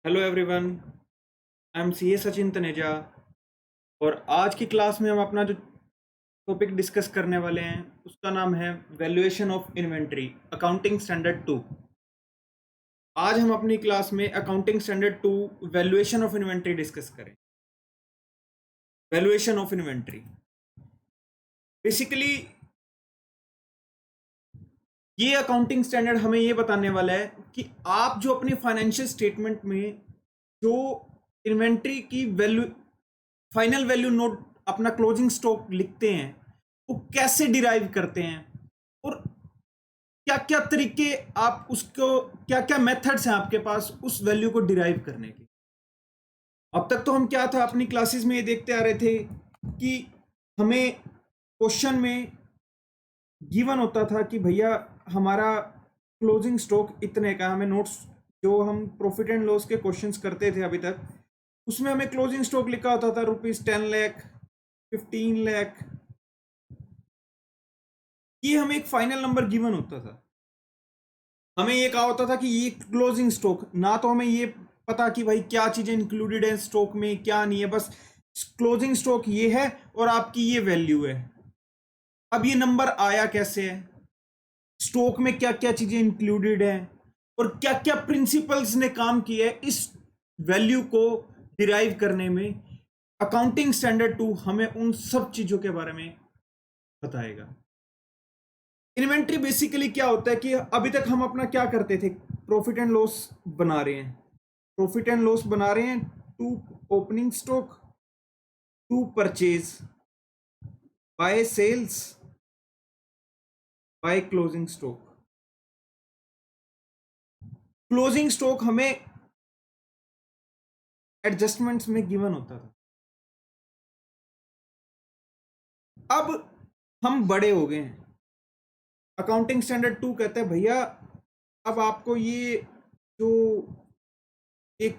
Hello everyone. I am C A Sachin Taneja और आज की क्लास में हम अपना जो टॉपिक डिस्कस करने वाले हैं उसका नाम है valuation of inventory accounting standard 2। आज हम अपनी क्लास में accounting standard 2 valuation of inventory discuss करें। वैल्यूएशन ऑफ इन्वेंट्री बेसिकली ये अकाउंटिंग स्टैंडर्ड हमें ये बताने वाला है कि आप जो अपनी फाइनेंशियल स्टेटमेंट में जो इन्वेंट्री की वैल्यू फाइनल वैल्यू नोट अपना क्लोजिंग स्टॉक लिखते हैं वो कैसे डिराइव करते हैं और क्या क्या तरीके आप उसको क्या क्या मेथड्स हैं आपके पास उस वैल्यू को डिराइव करने के। अब तक तो हम क्या था अपनी क्लासेस में ये देखते आ रहे थे कि हमें क्वेश्चन में गिवन होता था कि भैया हमारा क्लोजिंग स्टॉक इतने का, हमें नोट्स जो हम प्रॉफिट एंड लॉस के क्वेश्चंस करते थे अभी तक उसमें हमें क्लोजिंग स्टॉक लिखा होता था ₹10 लाख 15 लाख। ये हमें एक फाइनल नंबर गिवन होता था। हमें ये कहा होता था कि ये क्लोजिंग स्टॉक, ना तो हमें ये पता कि भाई क्या चीजें इंक्लूडेड है स्टॉक में क्या नहीं है, बस क्लोजिंग स्टॉक ये है और आपकी ये वैल्यू है। अब ये नंबर आया कैसे है, स्टॉक में क्या क्या चीजें इंक्लूडेड है और क्या क्या प्रिंसिपल्स ने काम किया है इस वैल्यू को डिराइव करने में। अकाउंटिंग स्टैंडर्ड 2 हमें उन सब चीजों के बारे में बताएगा। इन्वेंट्री बेसिकली क्या होता है कि अभी तक हम अपना क्या करते थे, प्रॉफिट एंड लॉस बना रहे हैं, प्रॉफिट एंड लॉस बना रहे हैं to opening stock, to purchase, by sales, by closing stock. Closing stock हमें एडजस्टमेंट्स में गिवन होता था। अब हम बड़े हो गए हैं, अकाउंटिंग स्टैंडर्ड 2 कहते हैं भैया अब आपको ये जो एक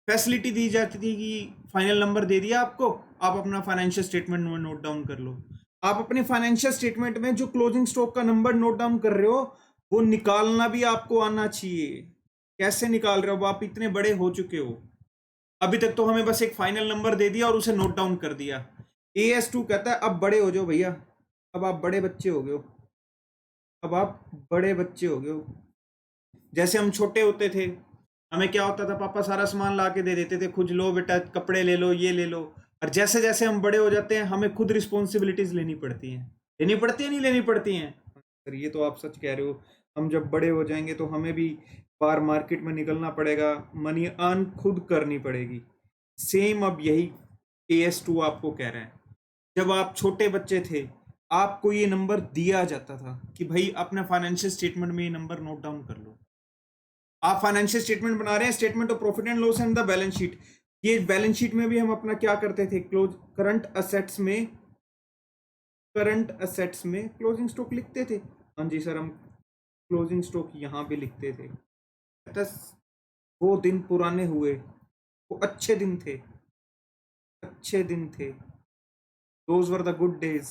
फैसिलिटी दी जाती थी कि फाइनल नंबर दे दिया आपको, आप अपना फाइनेंशियल स्टेटमेंट में नोट डाउन कर लो। आप अपने फाइनेंशियल स्टेटमेंट में जो क्लोजिंग स्टॉक का नंबर नोट डाउन कर रहे हो वो निकालना भी आपको आना चाहिए। कैसे निकाल रहे हो, आप इतने बड़े हो चुके हो। अभी तक तो हमें बस एक फाइनल नंबर दे दिया और उसे नोट डाउन कर दिया। AS2 कहता है अब बड़े हो जाओ भैया, अब आप बड़े बच्चे हो गए हो, अब आप बड़े बच्चे हो गए हो। जैसे हम छोटे होते थे हमें क्या होता था, पापा सारा सामान ला के दे देते थे, खुद लो बेटा कपड़े ले लो ये ले लो। और जैसे जैसे हम बड़े हो जाते हैं हमें खुद रिस्पॉन्सिबिलिटीज लेनी पड़ती हैं। लेनी पड़ती है नहीं लेनी पड़ती हैं सर? ये तो आप सच कह रहे हो। हम जब बड़े हो जाएंगे तो हमें भी बाहर मार्केट में निकलना पड़ेगा, मनी अर्न खुद करनी पड़ेगी। सेम अब यही AS2 आपको कह रहे हैं। जब आप छोटे बच्चे थे आपको ये नंबर दिया जाता था कि भाई अपने फाइनेंशियल स्टेटमेंट में ये नंबर नोट डाउन कर लो। आप फाइनेंशियल स्टेटमेंट बना रहे हैं, statement of profit and loss and the balance sheet. ये बैलेंस शीट में भी हम अपना क्या करते थे, क्लोज करंट असेट्स में क्लोजिंग स्टॉक लिखते थे। हाँ जी सर, हम क्लोजिंग स्टॉक यहाँ पे लिखते थे। वो दिन पुराने हुए, वो अच्छे दिन थे, अच्छे दिन थे। Those were the good days,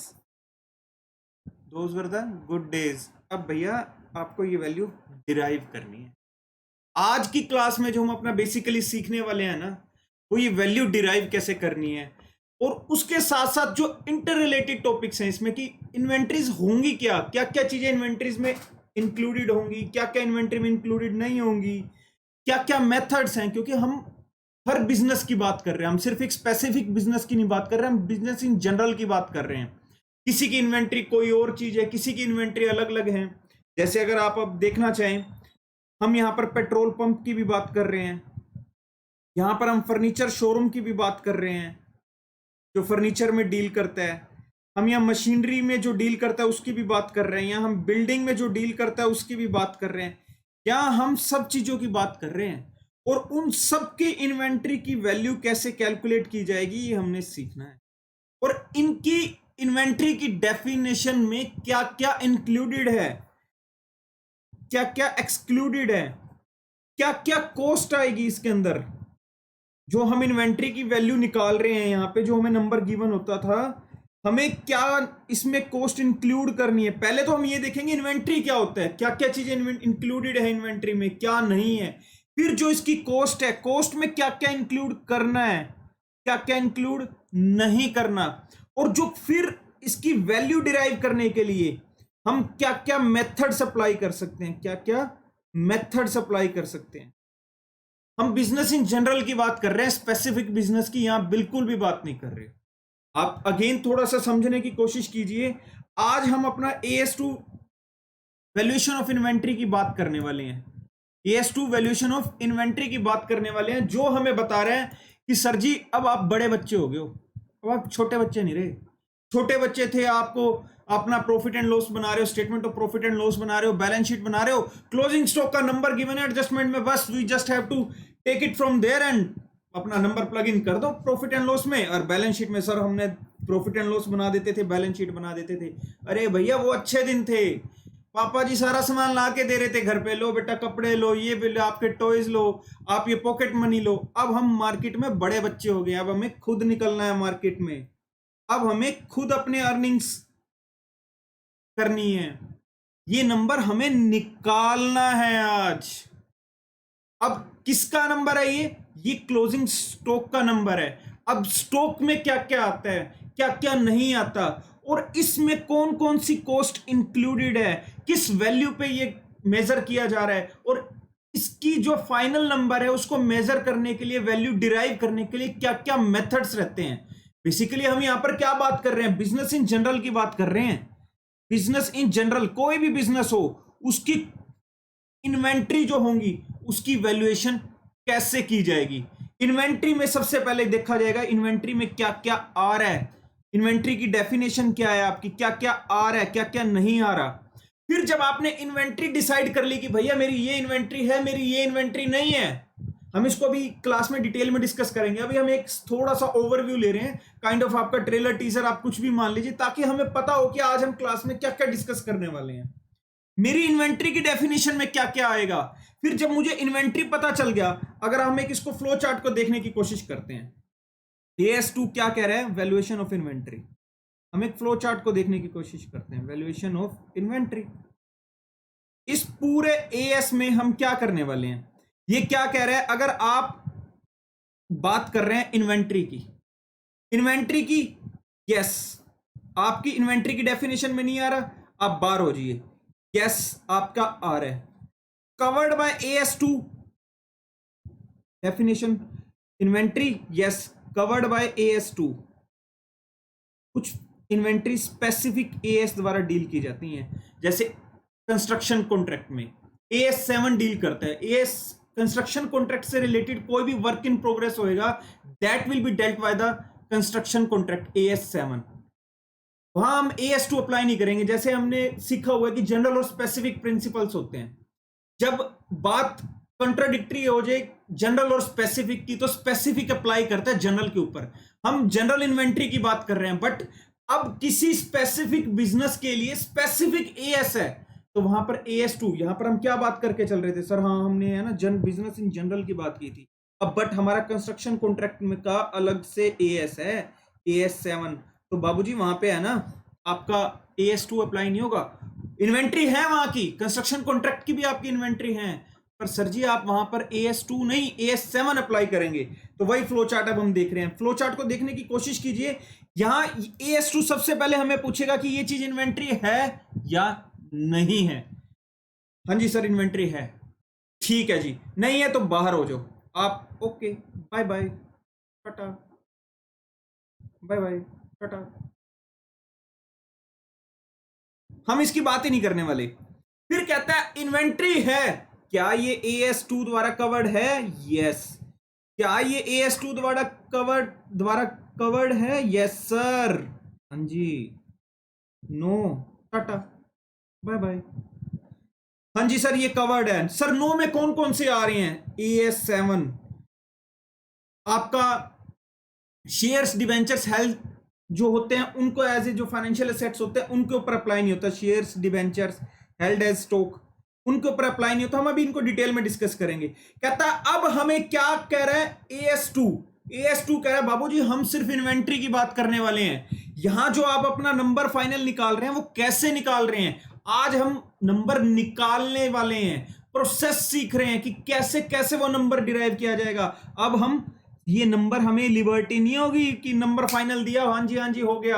those were the good days. अब भैया आपको ये वैल्यू डिराइव करनी है। आज की क्लास में जो हम अपना बेसिकली सीखने वाले हैं ना, वो ये वैल्यू डिराइव कैसे करनी है और उसके साथ साथ जो इंटर रिलेटेड टॉपिक्स हैं इसमें कि इन्वेंट्रीज होंगी क्या, क्या क्या चीजें इन्वेंट्रीज में इंक्लूडेड होंगी, क्या क्या इन्वेंट्री में इंक्लूडेड नहीं होंगी, क्या क्या मेथड्स हैं। क्योंकि हम हर बिजनेस की बात कर रहे हैं, हम सिर्फ एक स्पेसिफिक बिजनेस की नहीं बात कर रहे हैं, हम बिजनेस इन जनरल की बात कर रहे हैं। किसी की इन्वेंट्री कोई और चीज है, किसी की इन्वेंट्री अलग अलग है। जैसे अगर आप अब देखना चाहें, हम यहाँ पर पेट्रोल पंप की भी बात कर रहे हैं, यहाँ पर हम फर्नीचर शोरूम की भी बात कर रहे हैं जो फर्नीचर में डील करता है, हम यहाँ मशीनरी में जो डील करता है उसकी भी बात कर रहे हैं, यहाँ हम बिल्डिंग में जो डील करता है उसकी भी बात कर रहे हैं। यहाँ हम सब चीजों की बात कर रहे हैं और उन सब के इन्वेंट्री की वैल्यू कैसे कैलकुलेट की जाएगी ये हमने सीखना है। और इनकी इन्वेंट्री की डेफिनेशन में क्या क्या इंक्लूडेड है, क्या क्या एक्सक्लूडेड है, क्या क्या कॉस्ट आएगी इसके अंदर। जो हम इन्वेंट्री की वैल्यू निकाल रहे हैं यहाँ पे जो हमें नंबर गिवन होता था, हमें क्या इसमें कॉस्ट इंक्लूड करनी है। पहले तो हम ये देखेंगे इन्वेंट्री क्या होता है, क्या क्या चीजें इंक्लूडेड है इन्वेंट्री में, क्या नहीं है। फिर जो इसकी कॉस्ट है, कॉस्ट में क्या क्या इंक्लूड करना है, क्या क्या इंक्लूड नहीं करना, और जो फिर इसकी वैल्यू डिराइव करने के लिए हम क्या क्या मेथड्स अप्लाई कर सकते हैं, क्या क्या मेथड्स अप्लाई कर सकते हैं। हम बिजनेस इन जनरल की बात कर रहे हैं, स्पेसिफिक बिजनेस की यहां बिल्कुल भी बात नहीं कर रहे। आप अगेन थोड़ा सा समझने की कोशिश कीजिए। आज हम अपना AS2 वैल्यूएशन ऑफ इन्वेंट्री की बात करने वाले हैं, AS2 वैल्यूएशन ऑफ इन्वेंट्री की बात करने वाले हैं, जो हमें बता रहे हैं कि सर जी अब आप बड़े बच्चे हो गए हो, अब आप छोटे बच्चे नहीं रहे। छोटे बच्चे थे, आपको अपना प्रॉफिट एंड लॉस बना रहे हो, statement of profit and loss बना रहे हो, बैलेंस शीट बना रहे हो, क्लोजिंग स्टॉक का नंबर गिवन है एडजस्टमेंट में, बस we just have to take it from there and अपना नंबर प्लग इन कर दो प्रॉफिट एंड लॉस में, और बैलेंस शीट में सर हमने प्रॉफिट एंड लॉस बना देते थे, बैलेंस शीट बना देते थे। अरे भैया वो अच्छे दिन थे, पापा जी सारा सामान ला के दे रहे थे घर पे, लो बेटा कपड़े लो, ये भी लो, आपके टॉयज लो, आप ये पॉकेट मनी लो। अब हम मार्केट में बड़े बच्चे हो गए, अब हमें खुद निकलना है मार्केट में, अब हमें खुद अपने अर्निंग्स करनी है, ये नंबर हमें निकालना है आज। अब किसका नंबर है ये क्लोजिंग स्टॉक का नंबर है। अब स्टॉक में क्या क्या आता है, क्या क्या नहीं आता, और इसमें कौन कौन सी कॉस्ट इंक्लूडेड है, किस वैल्यू पे ये मेजर किया जा रहा है, और इसकी जो फाइनल नंबर है उसको मेजर करने के लिए, वैल्यू डिराइव करने के लिए क्या क्या मेथड्स रहते हैं। बेसिकली हम यहां पर क्या बात कर रहे हैं, बिजनेस इन जनरल की बात कर रहे हैं। बिजनेस इन जनरल, कोई भी बिजनेस हो, उसकी इन्वेंट्री जो होंगी उसकी वैल्यूएशन कैसे की जाएगी। इन्वेंट्री में सबसे पहले देखा जाएगा इन्वेंट्री में क्या क्या आ रहा है, इन्वेंट्री की डेफिनेशन क्या है आपकी, क्या क्या आ रहा है, क्या क्या नहीं आ रहा। फिर जब आपने इन्वेंट्री डिसाइड कर ली कि भैया मेरी ये इन्वेंट्री है, मेरी ये इन्वेंट्री नहीं है, हम इसको अभी क्लास में डिटेल में डिस्कस करेंगे। अभी हम एक थोड़ा सा ओवरव्यू ले रहे हैं, काइंड ऑफ आपका ट्रेलर टीजर, आप कुछ भी मान लीजिए, ताकि हमें पता हो कि आज हम क्लास में क्या क्या डिस्कस करने वाले हैं। मेरी इन्वेंट्री की डेफिनेशन में क्या क्या आएगा। फिर जब मुझे इन्वेंट्री पता चल गया, अगर हम एक इसको फ्लो चार्ट को देखने की कोशिश करते हैं, AS2 क्या कह रहा है, वैल्यूएशन ऑफ इन्वेंट्री। हम एक फ्लो चार्ट को देखने की कोशिश करते हैं, वैल्यूएशन ऑफ इन्वेंट्री। इस पूरे AS में हम क्या करने वाले हैं, ये क्या कह रहा है, अगर आप बात कर रहे हैं इन्वेंट्री की, यस आपकी इन्वेंट्री की डेफिनेशन में नहीं आ रहा, आप बाहर हो जाइए, यस आपका आ रहा है, covered bye AS2 definition inventory, yes covered by AS2। कुछ इन्वेंट्री स्पेसिफिक AS द्वारा डील की जाती हैं, जैसे कंस्ट्रक्शन कॉन्ट्रैक्ट में AS7 डील करता है। AS कंस्ट्रक्शन कॉन्ट्रैक्ट से रिलेटेड कोई भी वर्क इन प्रोग्रेस होएगा, that will be dealt by the construction contract AS7। वहां हम AS2 अप्लाई नहीं करेंगे। जैसे हमने सीखा हुआ है कि जनरल और स्पेसिफिक प्रिंसिपल्स होते हैं, जब बात कंट्राडिक्टरी हो जाए जनरल और स्पेसिफिक की, तो स्पेसिफिक अप्लाई करता है जनरल के ऊपर। हम जनरल इन्वेंट्री की बात कर रहे हैं, बट अब किसी स्पेसिफिक बिजनेस के लिए स्पेसिफिक AS है, तो वहां पर AS2। यहां पर हम क्या बात करके चल रहे थे सर, हाँ हमने है ना बिजनेस इन जनरल की बात की थी। अब बट हमारा कंस्ट्रक्शन कॉन्ट्रैक्ट में का अलग से AS है, AS7, तो बाबूजी वहां पे है ना आपका AS2 अप्लाई नहीं होगा। इन्वेंट्री है वहां की, कंस्ट्रक्शन कॉन्ट्रैक्ट की भी आपकी इन्वेंट्री है, पर सर जी आप वहां पर AS2 नहीं AS7 अप्लाई करेंगे। तो वही फ्लो चार्ट अब हम देख रहे हैं। फ्लो चार्ट को देखने की कोशिश कीजिए। यहां AS2 सबसे पहले हमें पूछेगा कि ये चीज इन्वेंट्री है या नहीं है। हाँ जी सर इन्वेंट्री है, ठीक है जी, नहीं है तो बाहर हो जाओ आप, okay bye bye tata, bye bye tata. हम इसकी बात ही नहीं करने वाले। फिर कहता है इन्वेंट्री है, क्या ये AS2 द्वारा कवर्ड है, यस। क्या ये AS2 द्वारा कवर्ड है, यस सर, हाँ जी, नो टाटा बाय बाय। हाँ जी सर ये कवर्ड है सर। नो में कौन कौन से आ रहे हैं, AS7 आपका शेयर्स डिवेंचर्स हेल्थ जो होते हैं उनको एज ए जो फाइनेंशियल एसेट्स होते हैं उनके ऊपर अप्लाई नहीं होता। Shares debentures held as stock उनके ऊपर अप्लाई नहीं होता। हम अभी इनको डिटेल में डिस्कस करेंगे। कहता है अब हमें क्या कह रहा है, AS2 कह रहा है बाबूजी हम सिर्फ इन्वेंट्री की बात करने वाले हैं। यहां जो आप अपना नंबर फाइनल निकाल रहे हैं वो कैसे निकाल रहे हैं, आज हम नंबर निकालने वाले हैं। प्रोसेस सीख रहे हैं कि कैसे कैसे वो नंबर डिराइव किया जाएगा। अब हम ये नंबर, हमें लिबर्टी नहीं होगी कि नंबर फाइनल दिया, हाँ जी हो गया।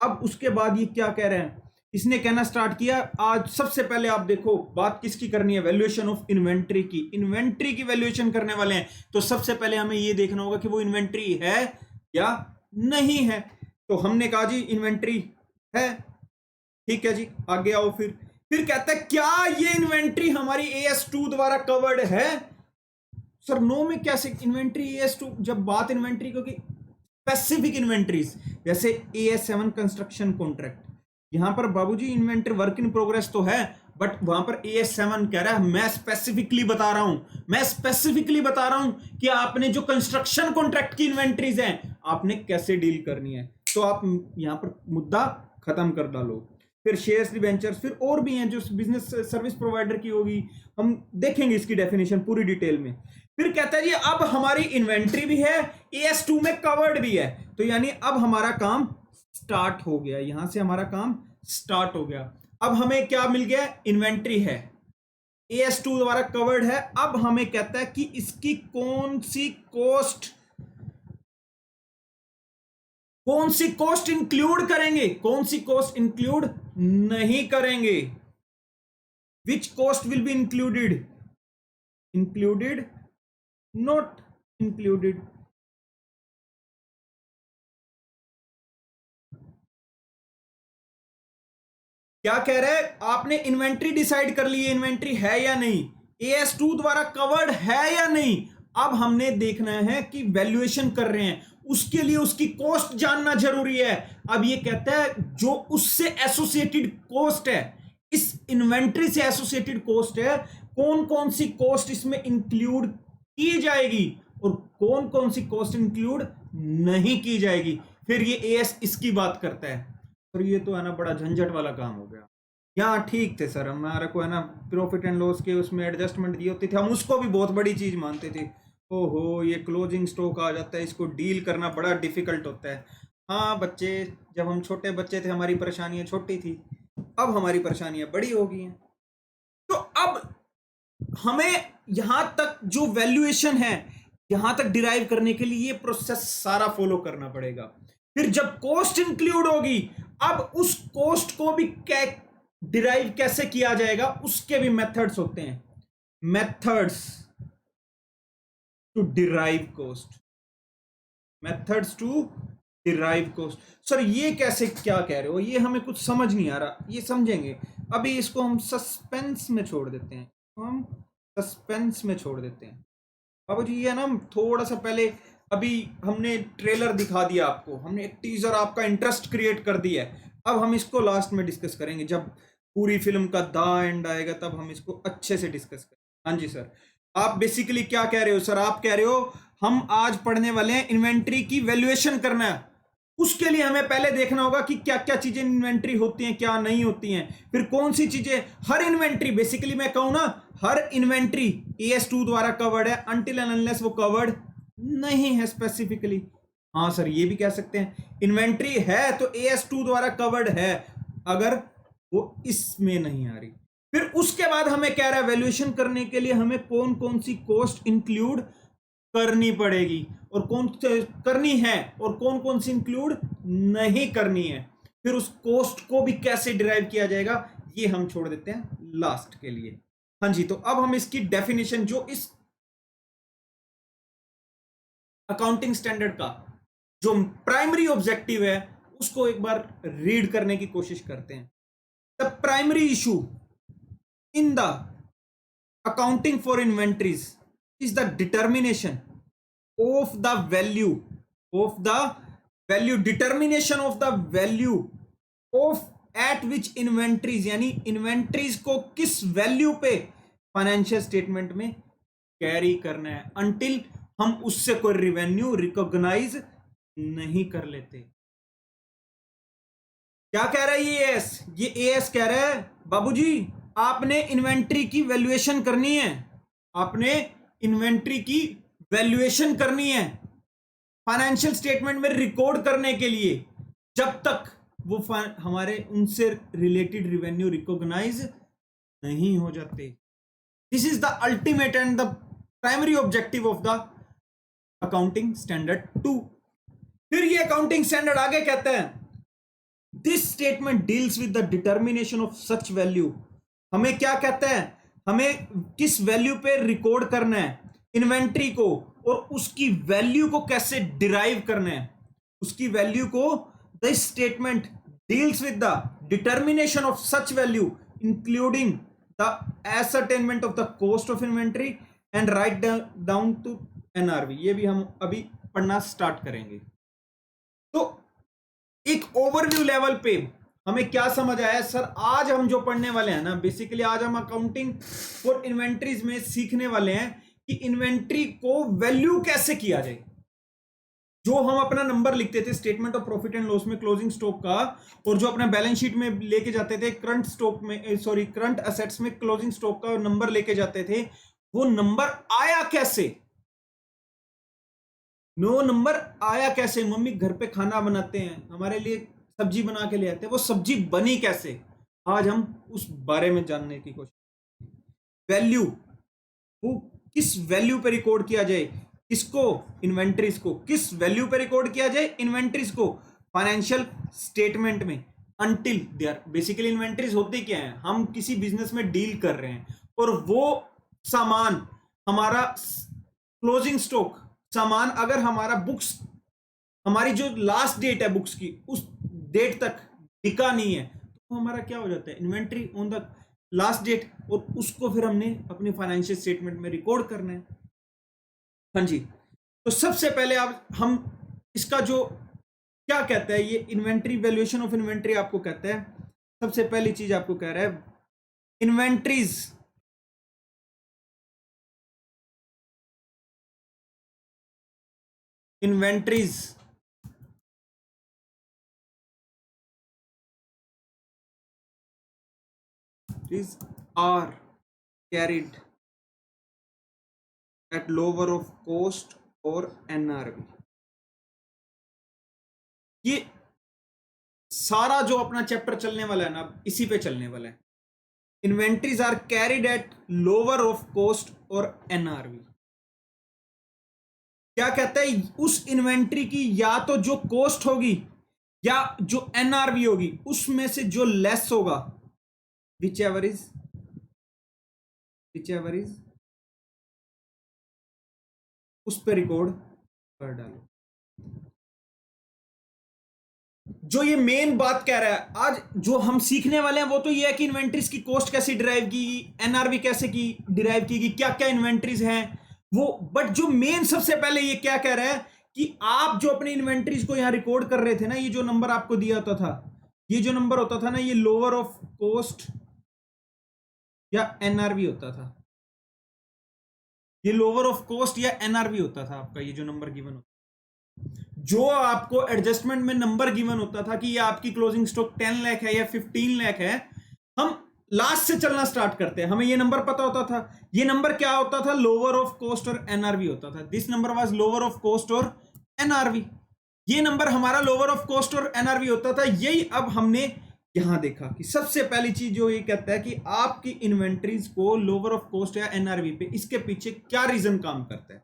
अब उसके बाद ये क्या कह रहे हैं, इसने कहना स्टार्ट किया, आज सबसे पहले आप देखो बात किसकी करनी है, वैल्यूएशन ऑफ इन्वेंट्री की। इन्वेंट्री की वैल्यूएशन करने वाले हैं, तो सबसे पहले हमें ये देखना होगा कि वो इन्वेंट्री है या नहीं है। तो हमने कहा जी इन्वेंट्री है, ठीक है जी, आगे आओ। फिर कहता है क्या ये इन्वेंट्री हमारी AS2 द्वारा कवर्ड है? सर नो में कैसे इन्वेंट्री AS2, जब बात इन्वेंट्री क्योंकि स्पेसिफिक इन्वेंट्रीज, जैसे AS7 कंस्ट्रक्शन कॉन्ट्रैक्ट, यहां पर बाबूजी इन्वेंट्री वर्क इन प्रोग्रेस तो है, बट वहां पर AS7 कह रहा है मैं स्पेसिफिकली बता रहा हूं कि आपने जो कंस्ट्रक्शन कॉन्ट्रैक्ट की इन्वेंट्रीज हैं आपने कैसे डील करनी है। तो आप यहां पर मुद्दा खत्म कर डालो। फिर शेयर्स डिबेंचर्स, फिर और भी हैं जो बिजनेस सर्विस प्रोवाइडर की होगी, हम देखेंगे इसकी डेफिनेशन पूरी डिटेल में। फिर कहता है जी अब हमारी इन्वेंट्री भी है, AS2 में कवर्ड भी है, तो यानी अब हमारा काम स्टार्ट हो गया, यहां से हमारा काम स्टार्ट हो गया। अब हमें क्या मिल गया, इन्वेंट्री है, AS2 द्वारा कवर्ड है। अब हमें कहता है कि इसकी कौन सी कॉस्ट इंक्लूड करेंगे, कौन सी कॉस्ट इंक्लूड नहीं करेंगे। Which cost will be included, not included. क्या कह रहे हैं, आपने इन्वेंट्री डिसाइड कर ली है, इन्वेंट्री है या नहीं, AS2 द्वारा कवर्ड है या नहीं। अब हमने देखना है कि वैल्यूएशन कर रहे हैं, उसके लिए उसकी कॉस्ट जानना जरूरी है। अब ये कहता है जो उससे एसोसिएटेड कॉस्ट है, इस इन्वेंट्री से एसोसिएटेड कॉस्ट है, कौन कौन सी कॉस्ट इसमें इंक्लूड की जाएगी और कौन कौन सी कॉस्ट इंक्लूड नहीं की जाएगी। फिर ये AS इसकी बात करता है। और ये तो है ना बड़ा झंझट वाला काम हो गया। यहाँ ठीक थे सर, हमारा को है ना प्रॉफिट एंड लॉस के उसमें एडजस्टमेंट दी होती थी, हम उसको भी बहुत बड़ी चीज मानते थे। ओहो ये क्लोजिंग स्टॉक आ जाता है, इसको डील करना बड़ा डिफिकल्ट होता है। हाँ बच्चे, जब हम छोटे बच्चे थे हमारी परेशानियां छोटी थी, अब हमारी परेशानियां बड़ी हो गई हैं। तो अब हमें यहां तक जो वैल्यूएशन है, यहां तक डिराइव करने के लिए ये प्रोसेस सारा फॉलो करना पड़ेगा। फिर जब कॉस्ट इंक्लूड होगी, अब उस कॉस्ट को भी डिराइव कैसे किया जाएगा, उसके भी मेथड्स होते हैं, methods to derive cost, methods to derive cost. Sir ये कैसे, क्या कह रहे हो, ये हमें कुछ समझ नहीं आ रहा, ये समझेंगे। अभी इसको हम सस्पेंस में छोड़ देते हैं, बाबू जी। ये ना थोड़ा सा पहले अभी हमने ट्रेलर दिखा दिया आपको, हमने एक टीजर, आपका इंटरेस्ट क्रिएट कर दिया है। अब हम इसको लास्ट में डिस्कस करेंगे, जब पूरी फिल्म का द एंड आएगा तब हम इसको अच्छे से डिस्कस करेंगे। हाँ जी सर, आप बेसिकली क्या कह रहे हो सर, आप कह रहे हो हम आज पढ़ने वाले हैं इन्वेंट्री की वैल्यूएशन करना है, उसके लिए हमें पहले देखना होगा कि क्या क्या चीजें इन्वेंट्री होती हैं क्या नहीं होती हैं, फिर कौन सी चीजें, हर इन्वेंट्री, बेसिकली मैं कहूं ना हर इन्वेंट्री AS2 द्वारा कवर्ड है अनटिल एंड अनलेस वो कवर्ड नहीं है स्पेसिफिकली। हाँ सर ये भी कह सकते हैं इन्वेंट्री है तो AS2 द्वारा कवर्ड है, अगर वो इसमें नहीं आ रही। फिर उसके बाद हमें कह रहा है वैल्यूएशन करने के लिए हमें कौन कौन सी कॉस्ट इंक्लूड करनी पड़ेगी और कौन करनी है और कौन कौन सी इंक्लूड नहीं करनी है। फिर उस कॉस्ट को भी कैसे डिराइव किया जाएगा ये हम छोड़ देते हैं लास्ट के लिए। हाँ जी, तो अब हम इसकी डेफिनेशन जो इस अकाउंटिंग स्टैंडर्ड का जो प्राइमरी ऑब्जेक्टिव है उसको एक बार रीड करने की कोशिश करते हैं। The primary issue in the accounting for inventories is the determination of the value determination of the value of at which inventories, यानी इन्वेंट्रीज को किस वैल्यू पे फाइनेंशियल स्टेटमेंट में कैरी करना है अंटिल हम उससे कोई रिवेन्यू रिकॉग्नाइज नहीं कर लेते। क्या कह रहा है ये AS कह रहा है बाबूजी आपने इन्वेंट्री की वैल्यूएशन करनी है, आपने इन्वेंट्री की वैल्यूएशन करनी है फाइनेंशियल स्टेटमेंट में रिकॉर्ड करने के लिए, जब तक वो हमारे उनसे रिलेटेड रिवेन्यू रिकॉग्नाइज नहीं हो जाते। This is the ultimate and the primary objective of the accounting standard 2। फिर ये अकाउंटिंग स्टैंडर्ड आगे कहते हैं, this statement deals with the determination of such value. हमें क्या कहते हैं, हमें किस वैल्यू पे रिकॉर्ड करना है इन्वेंट्री को, और उसकी वैल्यू को कैसे डिराइव करना है, उसकी वैल्यू को। This statement deals with the determination of such value including the ascertainment of the cost of inventory and write down to NRV. ये भी हम अभी पढ़ना स्टार्ट करेंगे। तो एक ओवरव्यू लेवल पे हमें क्या समझ आया सर, आज हम जो पढ़ने वाले हैं ना, बेसिकली आज हम अकाउंटिंग फॉर इन्वेंट्रीज में सीखने वाले हैं कि इन्वेंट्री को वैल्यू कैसे किया जाए। जो हम अपना नंबर लिखते थे statement of profit and loss में क्लोजिंग स्टॉक का, और जो अपना बैलेंस शीट में लेके जाते थे करंट स्टॉक में, सॉरी करंट असेट्स में क्लोजिंग स्टॉक का नंबर लेके जाते थे, वो नंबर आया कैसे, नो नंबर आया कैसे। मम्मी घर पे खाना बनाते हैं, हमारे लिए सब्जी बना के ले आते हैं, वो सब्जी बनी कैसे, आज हम उस बारे में जानने की कोशिश। वैल्यू, वो किस वैल्यू पे रिकॉर्ड किया जाए, किसको, इन्वेंट्रीज को किस वैल्यू पे रिकॉर्ड किया जाए, इन्वेंट्रीज को फाइनेंशियल स्टेटमेंट में। अंटिल देयर, बेसिकली इन्वेंट्रीज होती क्या है, हम किसी बिजनेस में डील कर रहे हैं और वो सामान हमारा क्लोजिंग स्टॉक सामान अगर हमारा बुक्स, हमारी जो लास्ट डेट है बुक्स की, उस डेट तक बिका नहीं है, तो हमारा क्या हो जाता है, inventory on the last date, और उसको फिर हमने अपनी फाइनेंशियल स्टेटमेंट में रिकॉर्ड करना है। हाँ जी, तो सबसे पहले आप हम इसका जो क्या कहता है, ये इन्वेंट्री, वैल्यूएशन ऑफ इन्वेंट्री आपको कहता है। सबसे पहली चीज आपको कह रहा है inventories are carried at lower of cost or NRV। ये सारा जो अपना चैप्टर चलने वाला है ना, इसी पे चलने वाला है। Inventories are carried at lower of cost और NRV। क्या कहता है, उस इन्वेंट्री की या तो जो कॉस्ट होगी या जो NRV होगी, उसमें से जो लेस होगा, विच एवर इज उस पर रिकॉर्ड कर डालो। जो ये मेन बात कह रहा है आज जो हम सीखने वाले हैं, वो तो ये है कि इन्वेंट्रीज की कॉस्ट कैसे डिराइव की, NRV कैसे की डिराइव की, क्या क्या इन्वेंट्रीज हैं वो। बट जो मेन सबसे पहले ये क्या कह रहा है कि आप जो अपनी इन्वेंट्रीज को यहां रिकॉर्ड कर रहे थे ना, ये जो नंबर आपको दिया होता था, ये जो नंबर होता था ना, ये लोअर ऑफ कॉस्ट या NRV होता था। ये लोअर ऑफ कॉस्ट या NRV होता था आपका, ये जो नंबर गिवन होता था। जो आपको एडजस्टमेंट में नंबर गिवन होता था कि ये आपकी क्लोजिंग स्टॉक 10 लाख है या 15 लाख है, हम लास्ट से चलना स्टार्ट करते हैं, हमें ये नंबर पता होता था। ये नंबर क्या होता था, लोअर ऑफ कॉस्ट और NRV होता था। This number was lower of cost और NRV। ये नंबर हमारा लोअर ऑफ कॉस्ट और NRV होता था। यही अब हमने यहां देखा कि सबसे पहली चीज जो ये कहता है कि आपकी इन्वेंट्रीज को लोअर ऑफ कॉस्ट या NRV पे, इसके पीछे क्या रीजन काम करता है।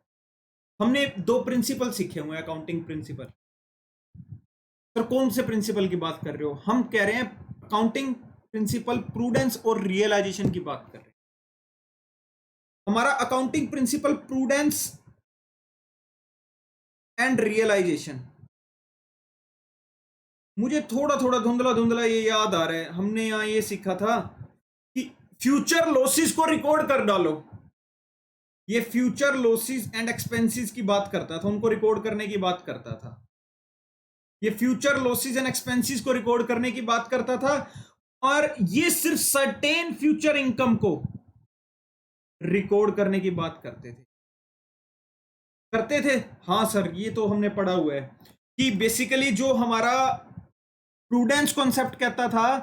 हमने दो प्रिंसिपल सीखे हुए हैं, अकाउंटिंग प्रिंसिपल। सर कौन से प्रिंसिपल की बात कर रहे हो, हम कह रहे हैं अकाउंटिंग प्रिंसिपल प्रूडेंस और रियलाइजेशन की बात कर रहे हैं। हमारा accounting principle prudence and realisation, मुझे थोड़ा थोड़ा धुंधला धुंधला ये याद आ रहा है, हमने यहां ये सीखा था कि फ्यूचर लॉसेस को रिकॉर्ड कर डालो। ये फ्यूचर लॉसेस एंड एक्सपेंसेस की बात करता था, उनको रिकॉर्ड करने की बात करता था। ये फ्यूचर लॉसेस एंड एक्सपेंसेस को रिकॉर्ड करने की बात करता था, और ये सिर्फ सर्टेन फ्यूचर इनकम को रिकॉर्ड करने की बात करते थे। हाँ सर, ये तो हमने पढ़ा हुआ है कि बेसिकली जो हमारा प्रूडेंस कॉन्सेप्ट कहता था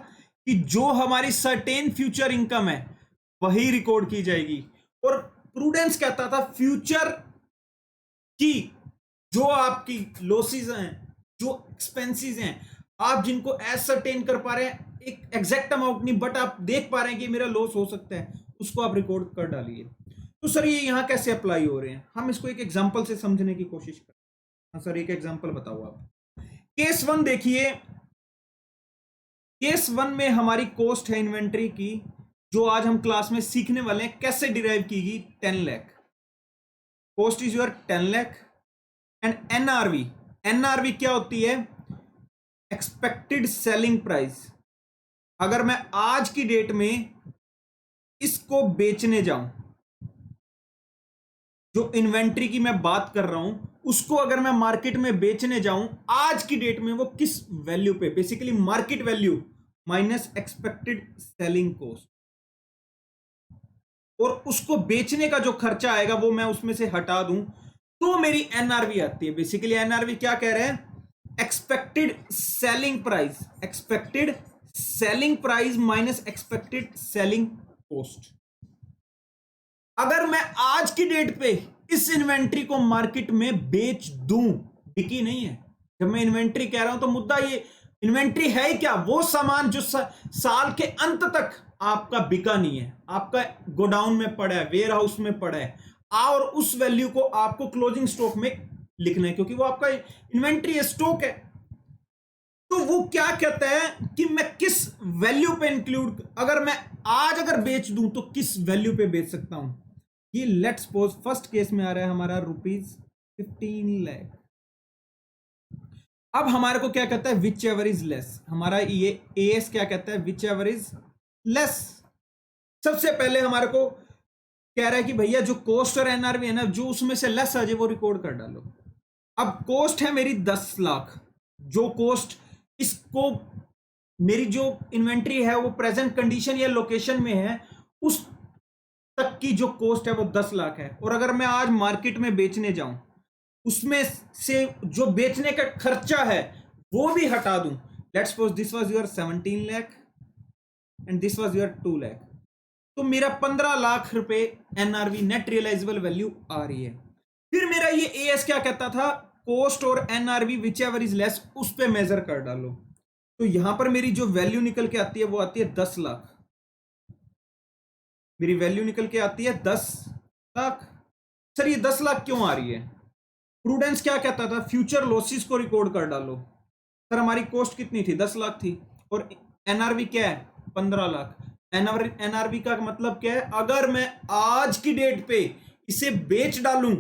कि जो हमारी सर्टेन फ्यूचर इनकम है वही रिकॉर्ड की जाएगी, और प्रूडेंस कहता था फ्यूचर की जो आपकी लॉसेस हैं, जो एक्सपेंसेस हैं, आप जिनको एसरटेन कर पा रहे हैं, एक एग्जैक्ट अमाउंट नहीं, बट आप देख पा रहे हैं कि मेरा लॉस हो सकता है, उसको आप रिकॉर्ड कर डालिए। तो सर ये यहाँ कैसे अप्लाई हो रहे हैं, हम इसको एक एग्जांपल से समझने की कोशिश करें। हाँ सर, एक एग्जांपल बताओ आप। केस 1 देखिए, केस 1 में हमारी कॉस्ट है इन्वेंट्री की, जो आज हम क्लास में सीखने वाले हैं कैसे डिराइव कीगी, 10 lakh. Cost is your 10 lakh and NRV, NRV क्या होती है, एक्सपेक्टेड सेलिंग प्राइस। अगर मैं आज की डेट में इसको बेचने जाऊं, जो इन्वेंट्री की मैं बात कर रहा हूं, उसको अगर मैं मार्केट में बेचने जाऊं आज की डेट में, वो किस वैल्यू पे, basically market value minus expected selling cost, और उसको बेचने का जो खर्चा आएगा वो मैं उसमें से हटा दूं, तो मेरी एनआरवी आती है। बेसिकली एनआरवी क्या कह रहे हैं, expected selling price, expected selling price minus expected selling cost. अगर मैं आज की डेट पे इस इन्वेंट्री को मार्केट में बेच दूं, बिकी नहीं है, जब मैं इन्वेंट्री कह रहा हूं तो मुद्दा ये, इन्वेंट्री है ही क्या, वो सामान जो साल के अंत तक आपका बिका नहीं है, आपका गोडाउन में पड़ा है, वेयर हाउस में पड़ा है, और उस वैल्यू को आपको क्लोजिंग स्टॉक में लिखना है, क्योंकि वो आपका इन्वेंट्री है, स्टॉक है। तो वो क्या कहता है कि मैं किस वैल्यू पे इंक्लूड, अगर मैं आज अगर बेच दूं तो किस वैल्यू पे बेच सकता हूं। ये लेट्स सपोज फर्स्ट केस में आ रहा है हमारा ₹15 लाख। अब हमारे को क्या कहता है, विच एवर इज लेस, हमारा ये एएस क्या कहता है, विच एवर इज लेस। सबसे पहले हमारे को कह रहा है कि भैया जो कॉस्ट और एनआरवी है ना, जो उसमें से लेस आ जाए वो रिकॉर्ड कर डालो। अब कॉस्ट है मेरी 10 लाख, जो कॉस्ट इसको, मेरी जो इन्वेंट्री है वो प्रेजेंट कंडीशन या लोकेशन में है, उस तक की जो कॉस्ट है वो 10 लाख है। और अगर मैं आज मार्केट में बेचने जाऊं, उसमें से जो बेचने का खर्चा है वो भी हटा दूं, let's suppose this was your 17 lakh and this was your 2 lakh, तो मेरा 15 लाख रुपए एनआरवी, नेट रियलाइजेबल वैल्यू आ रही है। फिर मेरा ये एएस क्या कहता था, कॉस्ट और NRV whichever is less, उस पे मेजर कर डालो। तो यहां पर मेरी जो वैल्यू निकल के आती है वो आती है 10 लाख, मेरी वैल्यू निकल के आती है 10 लाख। सर ये 10 लाख क्यों आ रही है, प्रूडेंस क्या कहता था, फ्यूचर लॉसेस को रिकॉर्ड कर डालो। सर हमारी कॉस्ट कितनी थी, 10 लाख थी, और एनआरवी क्या है, 15 लाख। एनआरवी का मतलब क्या है, अगर मैं आज की डेट पे इसे बेच डालूं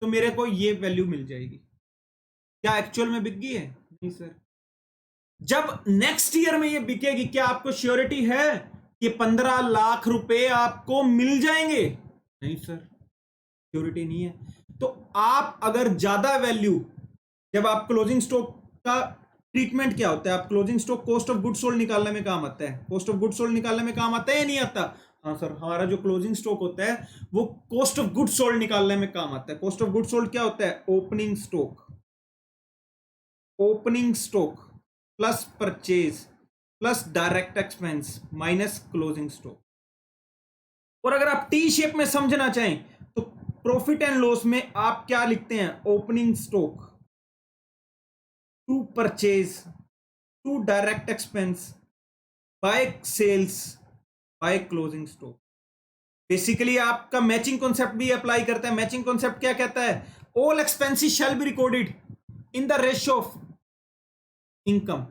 तो मेरे को ये वैल्यू मिल जाएगी। क्या एक्चुअल में बिक गई है, नहीं सर। जब नेक्स्ट ईयर में ये बिकेगी, क्या आपको श्योरिटी है कि 15 लाख रुपए आपको मिल जाएंगे, नहीं सर, श्योरिटी नहीं है। तो आप अगर ज्यादा वैल्यू, जब आप क्लोजिंग स्टॉक का ट्रीटमेंट क्या होता है, आप closing stock cost of good sold निकालने में काम आता है, कॉस्ट ऑफ गुड सोल्ड निकालने में काम आता है या नहीं आता, हाँ सर, हमारा जो क्लोजिंग स्टॉक होता है वो कॉस्ट ऑफ गुड सोल्ड निकालने में काम आता है। कॉस्ट ऑफ गुड सोल्ड क्या होता है, opening stock, opening stock plus purchase plus direct expense minus closing stock. और अगर आप टी शेप में समझना चाहें तो प्रॉफिट एंड लॉस में आप क्या लिखते हैं, opening stock to purchase to direct expense by sales by closing stock. Basically आपका मैचिंग कॉन्सेप्ट भी अप्लाई करता है। मैचिंग कॉन्सेप्ट क्या कहता है, all expenses shall be recorded in the ratio of income.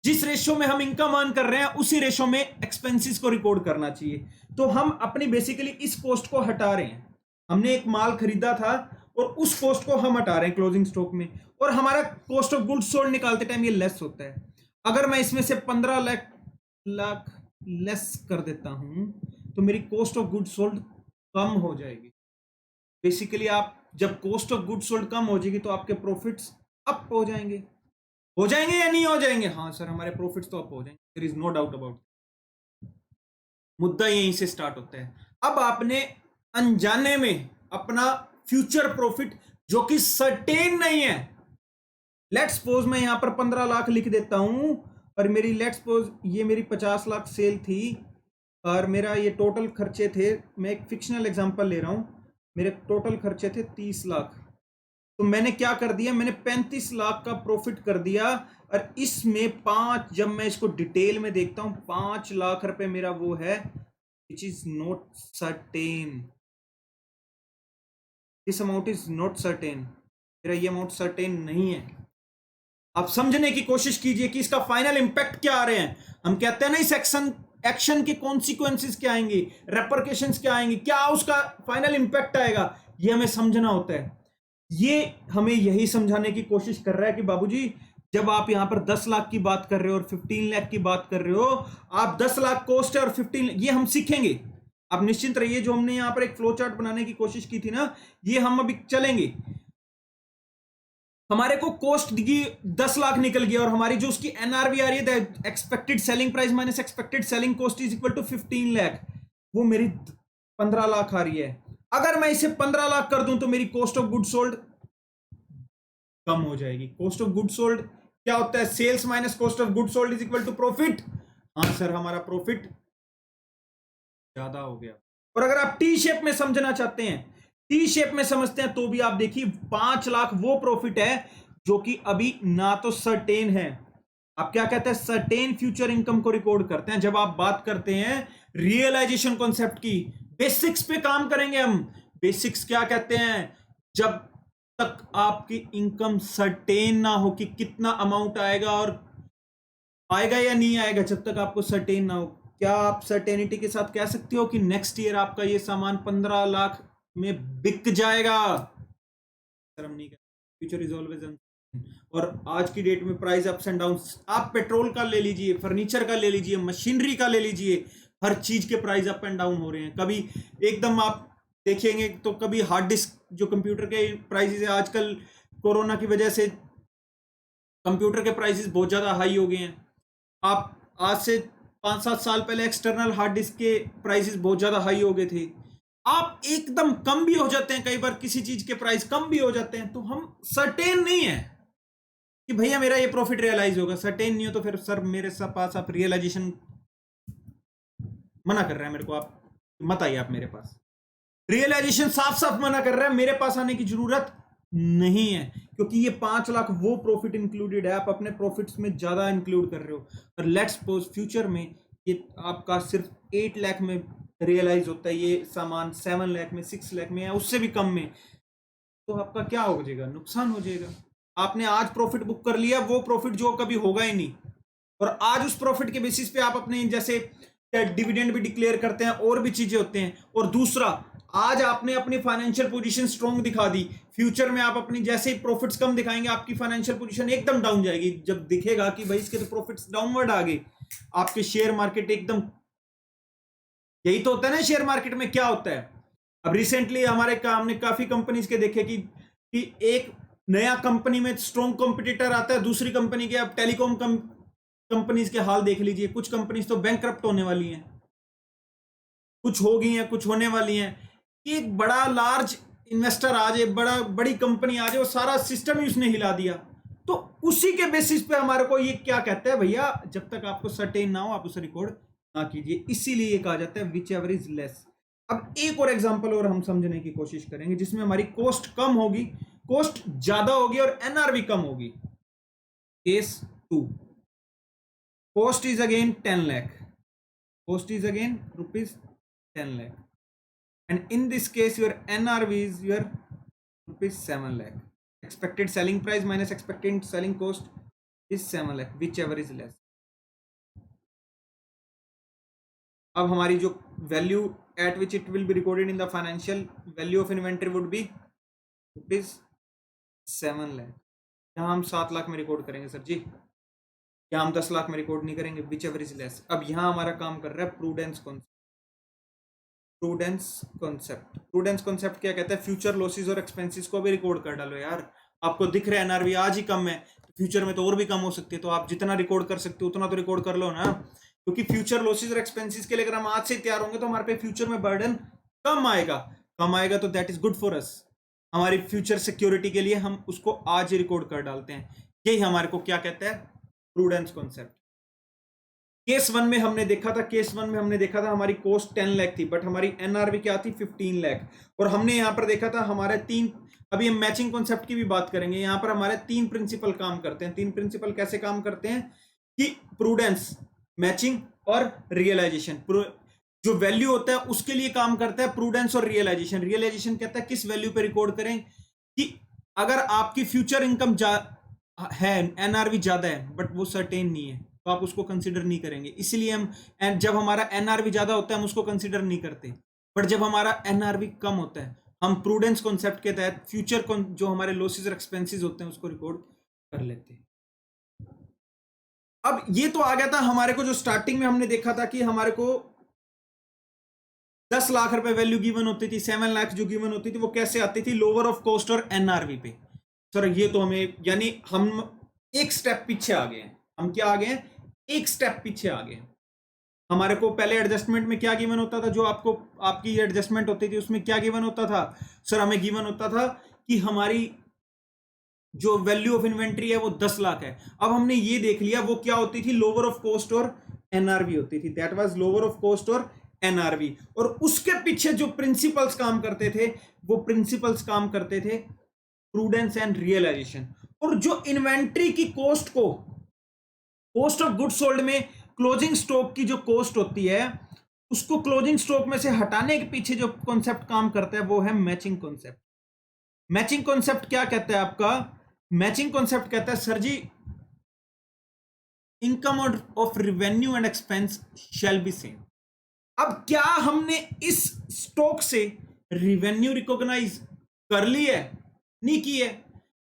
जिस रेशियो में हम इनकम अर्न कर रहे हैं उसी रेशियो में एक्सपेंसेस को रिकॉर्ड करना चाहिए। तो हम अपनी बेसिकली इस कॉस्ट को हटा रहे हैं, हमने एक माल खरीदा था और उस कॉस्ट को हम हटा रहे हैं क्लोजिंग स्टॉक में, और हमारा कॉस्ट ऑफ गुड्स सोल्ड निकालते टाइम ये लेस होता है। अगर मैं इसमें से 15 लाख लेस कर देता हूं तो मेरी कॉस्ट ऑफ गुड्स सोल्ड कम हो जाएगी। बेसिकली आप जब कॉस्ट ऑफ गुड्स सोल्ड कम हो जाएगी तो आपके प्रॉफिट्स अप हो जाएंगे या नहीं हो जाएंगे, हाँ सर हमारे प्रॉफिट्स तो अप हो जाएंगे, there is no doubt about. मुद्दा यहीं से स्टार्ट होता है। अब आपने अनजाने में अपना फ्यूचर प्रॉफिट जो कि सर्टेन नहीं है, लेट्स सपोज मैं यहां पर 15 लाख लिख देता हूं, और मेरी लेट्स सपोज ये मेरी 50 लाख सेल थी और मेरा ये टोटल खर्चे थे, मैं एक फिक्शनल एग्जांपल ले रहा हूं, मेरे टोटल खर्चे थे 30 लाख। तो मैंने क्या कर दिया, मैंने 35 लाख का प्रॉफिट कर दिया, और इसमें 5, जब मैं इसको डिटेल में देखता हूं, 5 लाख रुपए मेरा वो है which is not certain. This amount is not certain. मेरा ये अमाउंट सर्टेन नहीं है। आप समझने की कोशिश कीजिए कि इसका फाइनल इंपैक्ट क्या आ रहे हैं। हम कहते हैं ना इस एक्शन के कॉन्सिक्वेंसेस क्या आएंगे, रेपरकेशंस क्या आएंगे, क्या उसका फाइनल इंपैक्ट आएगा, ये हमें समझना होता है। ये हमें यही समझाने की कोशिश कर रहा है कि बाबूजी जब आप यहां पर 10 लाख की बात कर रहे हो और 15 लाख की बात कर रहे हो, आप 10 लाख कॉस्ट है और 15 ये हम सीखेंगे। आप निश्चिंत रहिए, जो हमने यहां पर एक फ्लो चार्ट बनाने की कोशिश की थी ना, ये हम अभी चलेंगे। हमारे को कॉस्ट की 10 लाख निकल गया और हमारी जो उसकी एनआरवी आ रही है, expected selling price minus expected selling cost is equal to 15 lakh, वो मेरी 15 लाख आ रही है। अगर मैं इसे 15 लाख कर दूं तो मेरी कॉस्ट ऑफ गुड सोल्ड कम हो जाएगी। कॉस्ट ऑफ गुड सोल्ड क्या होता है, sales minus cost of good sold is equal to profit. हाँ सर, हमारा प्रॉफिट ज्यादा हो गया। और अगर आप टी शेप में समझना चाहते हैं, टी शेप में समझते हैं, तो भी आप देखिए 5 लाख वो प्रॉफिट है जो कि अभी ना तो सर्टेन है। आप क्या कहते हैं, सर्टेन फ्यूचर इनकम को रिकॉर्ड करते हैं। जब आप बात करते हैं रियलाइजेशन कॉन्सेप्ट की, बेसिक्स पे काम करेंगे हम। बेसिक्स क्या कहते हैं, जब तक आपकी इनकम सर्टेन ना हो कि कितना अमाउंट आएगा और आएगा या नहीं आएगा, जब तक आपको सर्टेन ना हो, क्या आप सर्टेनिटी के साथ कह सकते हो कि नेक्स्ट ईयर आपका ये सामान 15 लाख में बिक जाएगा? सर हम नहीं, फ्यूचर इज ऑलवेज अनसर्टेन। और आज की डेट में प्राइस अप्स एंड डाउन्स, आप पेट्रोल का ले लीजिए, फर्नीचर का ले लीजिए, मशीनरी का ले लीजिए, हर चीज के प्राइस अप एंड डाउन हो रहे हैं। कभी एकदम आप देखेंगे तो कभी हार्ड डिस्क जो कंप्यूटर के प्राइसेस है, आजकल कोरोना की वजह से कंप्यूटर के प्राइसेस बहुत ज्यादा हाई हो गए हैं। आप आज से 5-7 साल पहले एक्सटर्नल हार्ड डिस्क के प्राइसेस बहुत ज्यादा हाई हो गए थे। आप एकदम कम भी हो जाते हैं, कई बार किसी चीज के प्राइस कम भी हो जाते हैं, तो हम सर्टेन नहीं है कि भैया मेरा ये प्रॉफिट रियलाइज होगा। सर्टेन नहीं हो तो फिर सर मेरे पास आप रियलाइजेशन मना कर रहे हैं मेरे को, आप मत आइए, आप मेरे पास रियलाइजेशन साफ साफ मना कर रहा है, मेरे पास आने की जरूरत नहीं है, क्योंकि ये 5 लाख वो प्रॉफिट इंक्लूडेड है, आप अपने प्रॉफिट्स में ज्यादा इंक्लूड कर रहे हो। और लेट्स सपोज फ्यूचर में ये आपका सिर्फ 8 लाख में रियलाइज होता है, ये सामान 7 लाख में, 6 लाख में या उससे भी कम में, तो आपका क्या हो जाएगा, नुकसान हो जाएगा। आपने आज प्रॉफिट बुक कर लिया, वो प्रॉफिट जो कभी होगा ही नहीं, और आज उस प्रॉफिट के बेसिस पे आप अपने जैसे डिविडेंड भी डिक्लेयर करते हैं, और भी चीजें होते हैं। और दूसरा, आज आपने अपनी फाइनेंशियल पोजीशन स्ट्रॉन्ग दिखा दी, फ्यूचर में आप अपनी जैसे ही प्रॉफिट्स कम दिखाएंगे, आपकी फाइनेंशियल पोजीशन एकदम डाउन जाएगी। जब दिखेगा कि भाई इसके तो प्रॉफिट्स डाउनवर्ड आ गए, आपके शेयर मार्केट एकदम, यही तो होता है ना शेयर मार्केट में क्या होता है। अब रिसेंटली हमने काफी कंपनीज के देखे कि एक नया कंपनी में स्ट्रॉन्ग कॉम्पिटिटर आता है दूसरी कंपनी के। अब टेलीकॉम कंपनीज के हाल देख लीजिए, कुछ कंपनीज तो बैंकक्रप्ट होने वाली हैं, कुछ हो गई हैं, कुछ होने वाली हैं। कि एक बड़ा लार्ज इन्वेस्टर आ जाए, बड़ी कंपनी आ जाए, वो सारा सिस्टम ही उसने हिला दिया, तो उसी के बेसिस पे हमारे को ये क्या कहता है, भैया जब तक आपको सर्टेन ना हो आप उसे रिकॉर्ड ना कीजिए। इसीलिए ये कहा जाता है विच एवर इज लेस। अब एक और एग्जांपल और हम समझने की कोशिश करेंगे जिसमें हमारी कॉस्ट कम होगी, कॉस्ट ज्यादा होगी और एनआरवी कम होगी। Case 2, cost is again 10 lakh, cost is again rupees 10 lakh, and in this case your NRV is your rupees 7 lakh. Expected selling price minus expected selling cost is 7 lakh, whichever is less. अब हमारी जो value at which it will be recorded in the financial value of inventory would be rupees 7 lakh. यहाँ हम 7 लाख में record करेंगे sir जी, या हम 10 लाख में रिकॉर्ड नहीं करेंगे, विच एवर इज लेस। अब यहाँ हमारा काम कर रहा है प्रूडेंस कॉन्सेप्ट। प्रूडेंस कॉन्सेप्ट क्या कहता है, फ्यूचर लॉसेस और एक्सपेंसेस को भी रिकॉर्ड कर डालो यार। आपको दिख रहा है एनआरवी आज ही कम है, तो फ्यूचर में तो और भी कम हो सकती है, तो आप जितना रिकॉर्ड कर सकते हो उतना तो रिकॉर्ड कर लो ना, क्योंकि फ्यूचर लॉसेस और एक्सपेंसेस के लिए अगर हम आज से तैयार होंगे तो हमारे पे फ्यूचर में बर्डन कम आएगा तो that is good for us. हमारी फ्यूचर सिक्योरिटी के लिए हम उसको आज ही रिकॉर्ड कर डालते हैं। यही हमारे को क्या कहता है, प्रूडेंस कॉन्सेप्ट। केस 1 में हमने देखा था हमारी कॉस्ट 10 लाख थी, बट हमारी एनआरवी क्या थी, 15 लाख। और हमने यहां पर देखा था हमारे 3, अभी हम मैचिंग कॉन्सेप्ट की भी बात करेंगे, यहां पर हमारे 3 प्रिंसिपल काम करते हैं। 3 प्रिंसिपल कैसे काम करते हैं कि प्रूडेंस, मैचिंग और रियलाइजेशन। जो वैल्यू होता है उसके लिए काम करता है प्रूडेंस और रियलाइजेशन। रियलाइजेशन कहता है किस वैल्यू पे रिकॉर्ड करें, कि अगर आपकी फ्यूचर इनकम है, एनआरवी ज्यादा है बट वो सर्टेन नहीं है, तो आप उसको कंसिडर नहीं करेंगे। इसलिए हम जब हमारा एनआरवी ज्यादा होता है हम उसको कंसिडर नहीं करते, बट जब हमारा एनआरवी कम होता है हम प्रूडेंस कॉन्सेप्ट के तहत फ्यूचर जो हमारे लॉसेस और एक्सपेंसेस होते हैं उसको रिकॉर्ड कर लेते हैं। अब ये तो आ गया था हमारे को, जो स्टार्टिंग में हमने देखा था कि हमारे को 10 लाख रुपए वैल्यू गिवन होती थी, 7 लाख जो गिवन होती थी वो कैसे आती थी, लोअर ऑफ कॉस्ट और एनआरवी पे। सर ये तो हमें, यानी हम एक स्टेप पीछे आ गए हैं। हम क्या आ गए हैं, एक स्टेप पीछे आ गए हैं। हमारे को पहले एडजस्टमेंट में क्या गिवन होता था, जो आपको आपकी एडजस्टमेंट होती थी उसमें क्या गिवन होता था सर, हमें गिवन होता था कि हमारी जो वैल्यू ऑफ इन्वेंट्री है वो 10 लाख है। अब हमने ये देख लिया वो क्या होती थी, लोअर ऑफ कॉस्ट और एनआरवी होती थी, that was lower of cost और एनआरवी। और उसके पीछे जो प्रिंसिपल्स काम करते थे वो प्रिंसिपल्स काम करते थे प्रूडेंस एंड रियलाइजेशन। और जो इन्वेंट्री की कॉस्ट को, कॉस्ट ऑफ गुड सोल्ड में क्लोजिंग स्टॉक की जो कॉस्ट होती है उसको क्लोजिंग स्टॉक में से हटाने के पीछे जो कॉन्सेप्ट काम करता है वो है मैचिंग कॉन्सेप्ट। मैचिंग कॉन्सेप्ट क्या कहता है आपका, मैचिंग कॉन्सेप्ट कहता है sir ji, income of revenue and expense shall be same. अब क्या हमने इस स्टॉक से रेवेन्यू रिकॉग्नाइज कर ली है, नहीं की है,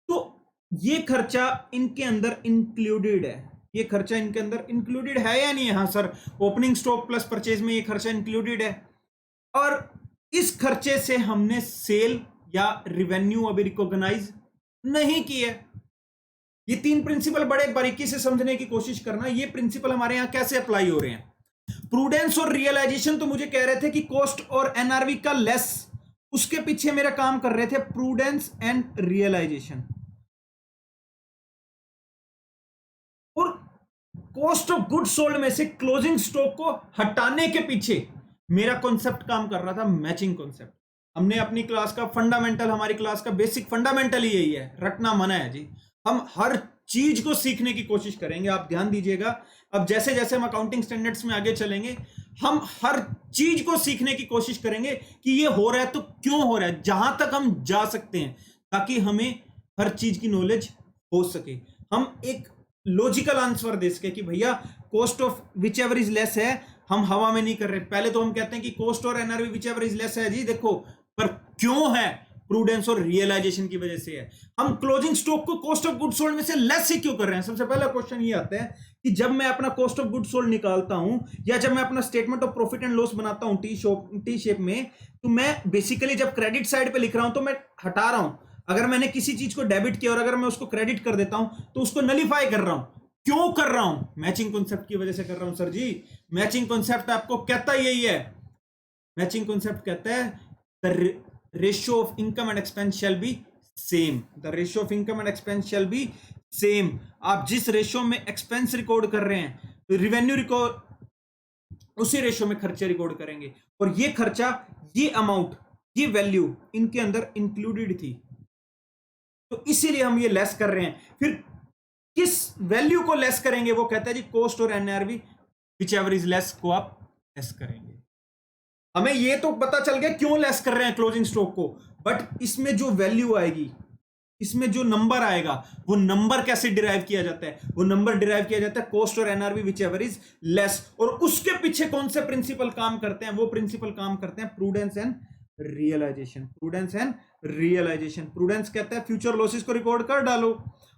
तो ये खर्चा इनके अंदर इंक्लूडेड है। ये खर्चा इनके अंदर इंक्लूडेड है या नहीं है, हाँ sir, opening stock plus purchase में ये खर्चा इंक्लूडेड है। और इस खर्चे से हमने सेल या रेवेन्यू अभी रिकॉग्नाइज नहीं की है। ये तीन प्रिंसिपल बड़े बारीकी से समझने की कोशिश करना। ये प्रिंसिपल हमारे यहां कैसे अप्लाई हो रहे हैं, प्रूडेंस और रियलाइजेशन तो मुझे कह रहे थे कि कॉस्ट और एनआरवी का लेस, उसके पीछे मेरा काम कर रहे थे प्रूडेंस एंड रियलाइजेशन। और कॉस्ट ऑफ गुड सोल्ड में से क्लोजिंग स्टॉक को हटाने के पीछे मेरा कॉन्सेप्ट काम कर रहा था मैचिंग कॉन्सेप्ट। हमने अपनी क्लास का फंडामेंटल, हमारी क्लास का बेसिक फंडामेंटल ही यही है, रटना मना है जी। हम हर चीज को सीखने की कोशिश करेंगे, आप ध्यान दीजिएगा। अब जैसे जैसे हम अकाउंटिंग स्टैंडर्ड्स में आगे चलेंगे हम हर चीज को सीखने की कोशिश करेंगे कि ये हो रहा है तो क्यों हो रहा है, जहां तक हम जा सकते हैं, ताकि हमें हर चीज की नॉलेज हो सके। हम एक लॉजिकल आंसर दे सके कि भैया cost of which ever is less है, हम हवा में नहीं कर रहे। पहले तो हम कहते हैं कि कॉस्ट और NRV whichever is less है जी, देखो पर क्यों है, प्रूडेंस और रियलाइजेशन की वजह से है। हम क्लोजिंग स्टॉक को कॉस्ट ऑफ गुड सोल्ड में से लेस ही क्यों कर रहे हैं। सबसे पहला क्वेश्चन ये आता है कि जब मैं अपना कॉस्ट ऑफ गुड सोल्ड निकालता हूं या जब मैं अपना statement of profit and loss बनाता हूं टी शेप में, तो मैं बेसिकली जब क्रेडिट साइड पे लिख रहा हूं तो मैं हटा रहा हूं। अगर मैंने किसी चीज को डेबिट किया और अगर मैं उसको क्रेडिट कर देता हूं तो उसको नलीफाई कर रहा हूं। क्यों कर रहा हूं, मैचिंग कॉन्सेप्ट की वजह से कर रहा हूं सर जी। मैचिंग कॉन्सेप्ट आपको कहता यही है, मैचिंग कॉन्सेप्ट कहता है the ratio of income and expense shall be same, the ratio of income and expense shall be same. आप जिस रेशियो में एक्सपेंस रिकॉर्ड कर रहे हैं, रेवेन्यू रिकॉर्ड उसी रेशियो में खर्चे रिकॉर्ड करेंगे। और ये खर्चा, ये अमाउंट, ये वैल्यू इनके अंदर इंक्लूडेड थी, तो इसीलिए हम ये लेस कर रहे हैं। फिर किस वैल्यू को लेस करेंगे, वो कहता है जी कॉस्ट और NRV whichever is less को आप लेस करेंगे। हमें ये तो पता चल गया क्यों लेस कर रहे हैं क्लोजिंग स्टॉक को, बट इसमें जो वैल्यू आएगी, इसमें जो नंबर आएगा, वो नंबर कैसे डिराइव किया जाता है, वो नंबर डिराइव किया जाता है कॉस्ट और NRV whichever is less. और उसके पीछे कौन से प्रिंसिपल काम करते हैं, वो प्रिंसिपल काम करते हैं prudence and realisation. Prudence and realisation, prudence कहता है फ्यूचर लॉसेस को रिकॉर्ड कर डालो,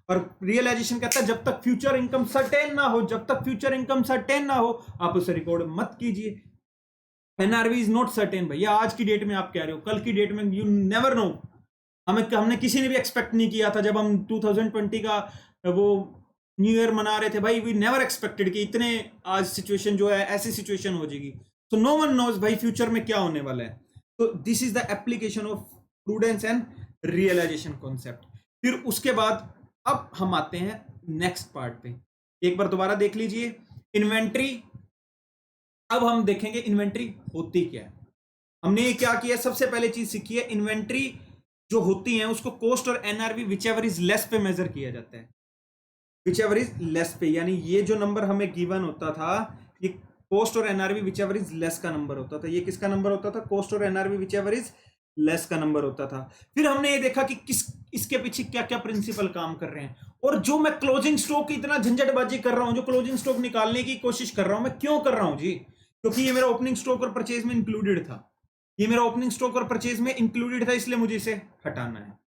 और रियलाइजेशन कहता है जब तक फ्यूचर इनकम सर्टेन ना हो, जब तक फ्यूचर इनकम सर्टेन ना हो आप उसे रिकॉर्ड मत कीजिए। एनआरवी इज नॉट सर्टेन भैया, आज की डेट में आप कह रहे हो, कल की डेट में यू नेवर नो। हमने किसी ने भी एक्सपेक्ट नहीं किया था जब हम 2020 का वो न्यू ईयर मना रहे थे, भाई वी नेवर एक्सपेक्टेड कि इतने आज सिचुएशन जो है ऐसी सिचुएशन हो जाएगी। सो नो वन नोज भाई फ्यूचर में क्या होने वाला है। तो this is the application of prudence and realisation concept. फिर उसके बाद अब हम आते हैं नेक्स्ट पार्ट पे, एक बार दोबारा देख लीजिए इन्वेंट्री। अब हम देखेंगे इन्वेंट्री होती क्या है। हमने ये क्या किया, सबसे पहले चीज सीखी है, इन्वेंट्री जो होती है उसको कॉस्ट और NRV whichever is less पे मेजर किया जाता है, विच एवर इज लेस पे। यानी ये जो नंबर हमें गिवन होता था, ये कॉस्ट और NRV whichever is less का नंबर होता था। ये किसका नंबर होता था? कॉस्ट और NRV whichever is less का नंबर होता था। फिर हमने ये देखा कि किस इसके पीछे क्या क्या प्रिंसिपल काम कर रहे हैं। और जो मैं क्लोजिंग स्टॉक की इतना झंझटबाजी कर रहा हूं, जो क्लोजिंग स्टॉक निकालने की कोशिश कर रहा हूं, मैं क्यों कर रहा हूं जी? क्योंकि ये मेरा ओपनिंग स्टॉक और परचेज में इंक्लूडेड था। ये मेरा ओपनिंग स्टॉक और परचेज में इंक्लूडेड था, इसलिए मुझे इसे हटाना है।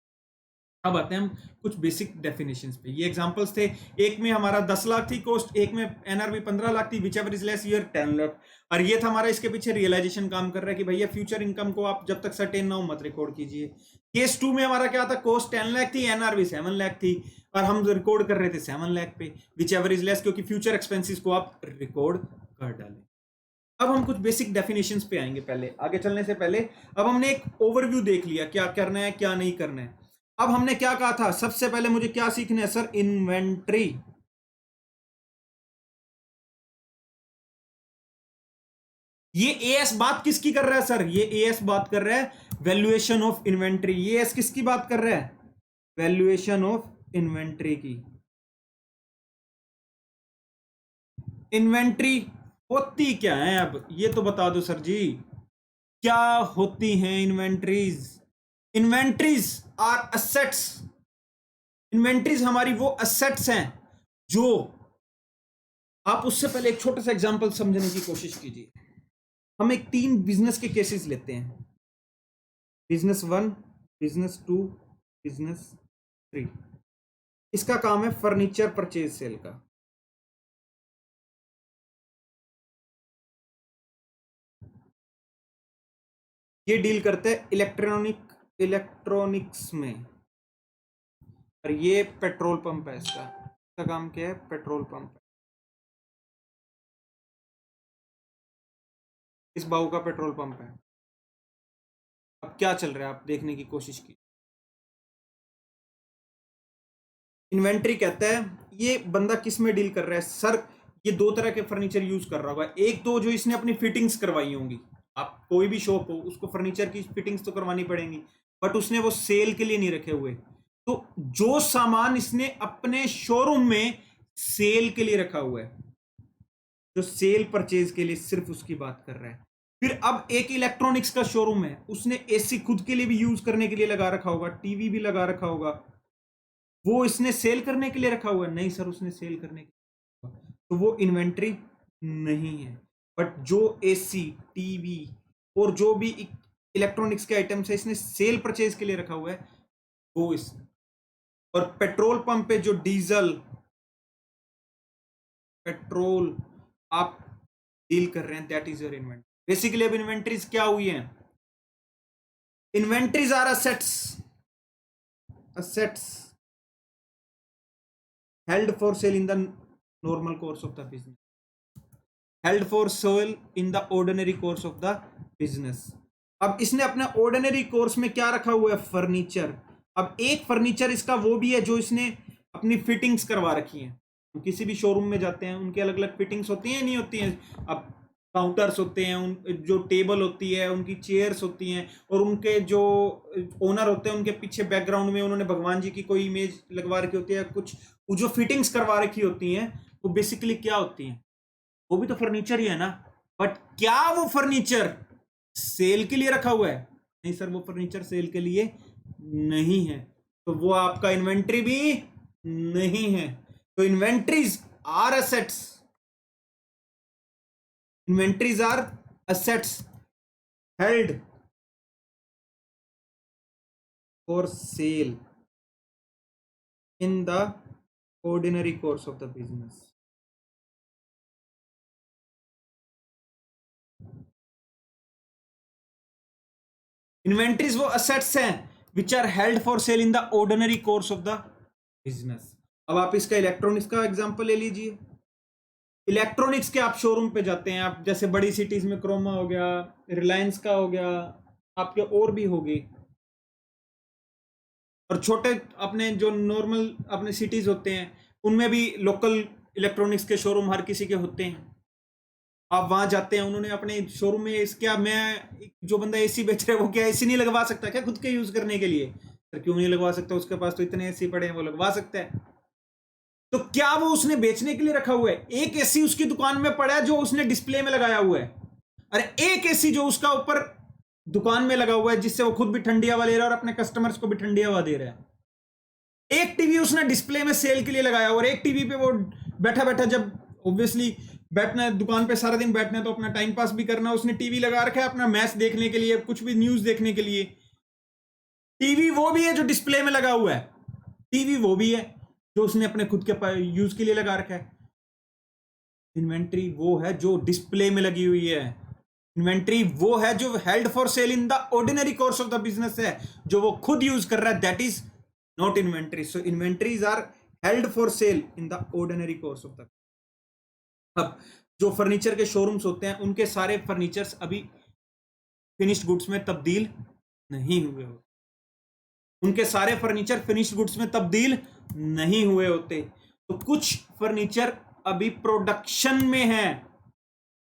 अब आते हैं हम कुछ बेसिक डेफिनेशंस पे। ये एग्जांपल्स थे, एक में हमारा 10 लाख थी कॉस्ट, एक में एनआरवी 15 लाख थी, which ever is less year 10 lakh. और ये था हमारा, इसके पीछे रियलाइजेशन काम कर रहा है कि भैया फ्यूचर इनकम को आप जब तक सर्टेन ना हो मत रिकॉर्ड कीजिए। केस 2 में हमारा क्या था? कॉस्ट 10 लाख थी, एनआरवी 7 लाख थी, और हम रिकॉर्ड कर रहे थे 7 लाख पे, विच एवर इज लेस, क्योंकि फ्यूचर एक्सपेंसिस को आप रिकॉर्ड कर डालें। अब हम कुछ बेसिक डेफिनेशंस पे आएंगे। पहले आगे चलने से पहले अब हमने एक ओवरव्यू देख लिया, क्या करना है क्या नहीं करना है। अब हमने क्या कहा था? सबसे पहले मुझे क्या सीखना है सर? इन्वेंट्री। ये एएस बात किसकी कर रहा है सर? ये एएस बात कर रहा है वैल्यूएशन ऑफ इन्वेंट्री। ये एएस किसकी बात कर रहा है? वैल्यूएशन ऑफ इन्वेंट्री की। इन्वेंट्री होती क्या है? अब ये तो बता दो सर जी, क्या होती हैं inventories? Inventories are assets. Inventories हमारी वो असेट्स हैं जो, आप उससे पहले एक छोटा सा एग्जांपल समझने की कोशिश कीजिए। हम एक 3 बिजनेस के केसेस लेते हैं, बिजनेस 1, बिजनेस 2, बिजनेस 3। इसका काम है फर्नीचर परचेज सेल का। ये डील करते हैं इलेक्ट्रॉनिक्स में, और ये पेट्रोल पंप है। इसका काम क्या है? Petrol pump. इस बाऊ का पेट्रोल पंप है। अब क्या चल रहा है आप देखने की कोशिश की। इन्वेंट्री कहता है ये बंदा किस में डील कर रहा है सर? ये 2 तरह के फर्नीचर यूज कर रहा होगा। एक तो जो इसने अपनी फिटिंग्स करवाई होंगी, आप कोई भी शॉप हो उसको फर्नीचर की फिटिंग्स तो करवानी पड़ेंगी, बट उसने वो सेल के लिए नहीं रखे हुए। तो जो सामान इसने अपने शोरूम में सेल के लिए रखा हुआ है, जो सेल परचेज के लिए, सिर्फ उसकी बात कर रहा है। फिर अब एक इलेक्ट्रॉनिक्स का शोरूम है, उसने एसी खुद के लिए भी यूज करने के लिए लगा रखा होगा, टीवी भी लगा रखा होगा, वो इसने सेल करने के लिए रखा हुआ है? नहीं सर, उसने सेल करने के लिए, तो वो इन्वेंट्री नहीं है। बट जो एसी, टीवी और जो भी इलेक्ट्रॉनिक्स के आइटम्स है, इसने सेल परचेज के लिए रखा हुआ है, वो इस। और पेट्रोल पंप पे जो डीजल, पेट्रोल आप डील कर रहे हैं, that is your inventory. Basically अब इन्वेंट्रीज क्या हुई है? Inventories are assets, assets held for sale in the normal course of the business, held for sale in the ordinary course of the business। अब इसने अपने ऑर्डिनरी कोर्स में क्या रखा हुआ है? फर्नीचर। अब एक फर्नीचर इसका वो भी है जो इसने अपनी फिटिंग्स करवा रखी है। हम किसी भी शोरूम में जाते हैं, उनकी अलग अलग फिटिंग्स होती हैं, नहीं होती हैं? अब काउंटर्स होते हैं, उन जो टेबल होती है, उनकी चेयर्स होती हैं, और उनके जो ओनर होते हैं उनके पीछे बैकग्राउंड में उन्होंने भगवान जी की कोई इमेज लगवा रखी होती है, कुछ वो जो फिटिंग्स करवा रखी होती हैं, वो बेसिकली क्या होती हैं? वो भी तो फर्नीचर ही है ना। बट क्या वो फर्नीचर सेल के लिए रखा हुआ है? नहीं सर, वो फर्नीचर सेल के लिए नहीं है, तो वो आपका इन्वेंट्री भी नहीं है। तो inventories are assets, inventories are assets held for sale in the ordinary course of the business। Inventories वो असेट्स हैं which are held for sale in the ordinary course of the business. अब आप इसका electronics का example ले लीजिए। Electronics के आप शोरूम पे जाते हैं, आप जैसे बड़ी सिटीज में क्रोमा हो गया, रिलायंस का हो गया, आपके और भी होगी, और छोटे अपने जो नॉर्मल अपने सिटीज होते हैं उनमें भी लोकल इलेक्ट्रॉनिक्स के शोरूम हर किसी के होते हैं। आप वहां जाते हैं, उन्होंने अपने शोरूम में क्या, मैं जो बंदा एसी बेच रहा है वो क्या एसी नहीं लगवा सकता क्या खुद के यूज करने के लिए? सर क्यों नहीं लगवा सकता? उसके पास तो इतने एसी पड़े हैं, वो लगवा सकता है। तो क्या वो उसने बेचने के लिए रखा हुआ है? एक एसी उसकी दुकान में पड़ा है जो उसने डिस्प्ले में लगाया हुआ है। अरे एक एसी जो उसका ऊपर दुकान में लगा हुआ है, जिससे वो खुद भी ठंडी हवा ले रहा है और अपने कस्टमर्स को भी ठंडी हवा दे रहा है। एक टीवी उसने डिस्प्ले में सेल के लिए लगाया हुआ, और एक टीवी पे वो बैठा बैठा, जब ऑब्वियसली बैठना है दुकान पे सारा दिन बैठना है तो अपना टाइम पास भी करना है, उसने टीवी लगा रखा है अपना मैच देखने के लिए, कुछ भी न्यूज देखने के लिए। टीवी वो भी है जो डिस्प्ले में लगा हुआ है, टीवी वो भी है जो उसने अपने खुद के यूज के लिए लगा रखा है। इन्वेंट्री वो है जो डिस्प्ले में लगी हुई है। इन्वेंट्री वो है जो held for sale in the ordinary course of the business है, जो वो खुद यूज कर रहा है, that is not inventory. So inventories are held for sale in the ordinary course of the. अब जो फर्नीचर के शोरूम्स होते हैं उनके सारे फर्नीचर्स अभी फिनिश्ड गुड्स में तब्दील नहीं हुए होते, उनके सारे फर्नीचर फिनिश्ड गुड्स में तब्दील नहीं हुए होते। तो कुछ फर्नीचर अभी प्रोडक्शन में है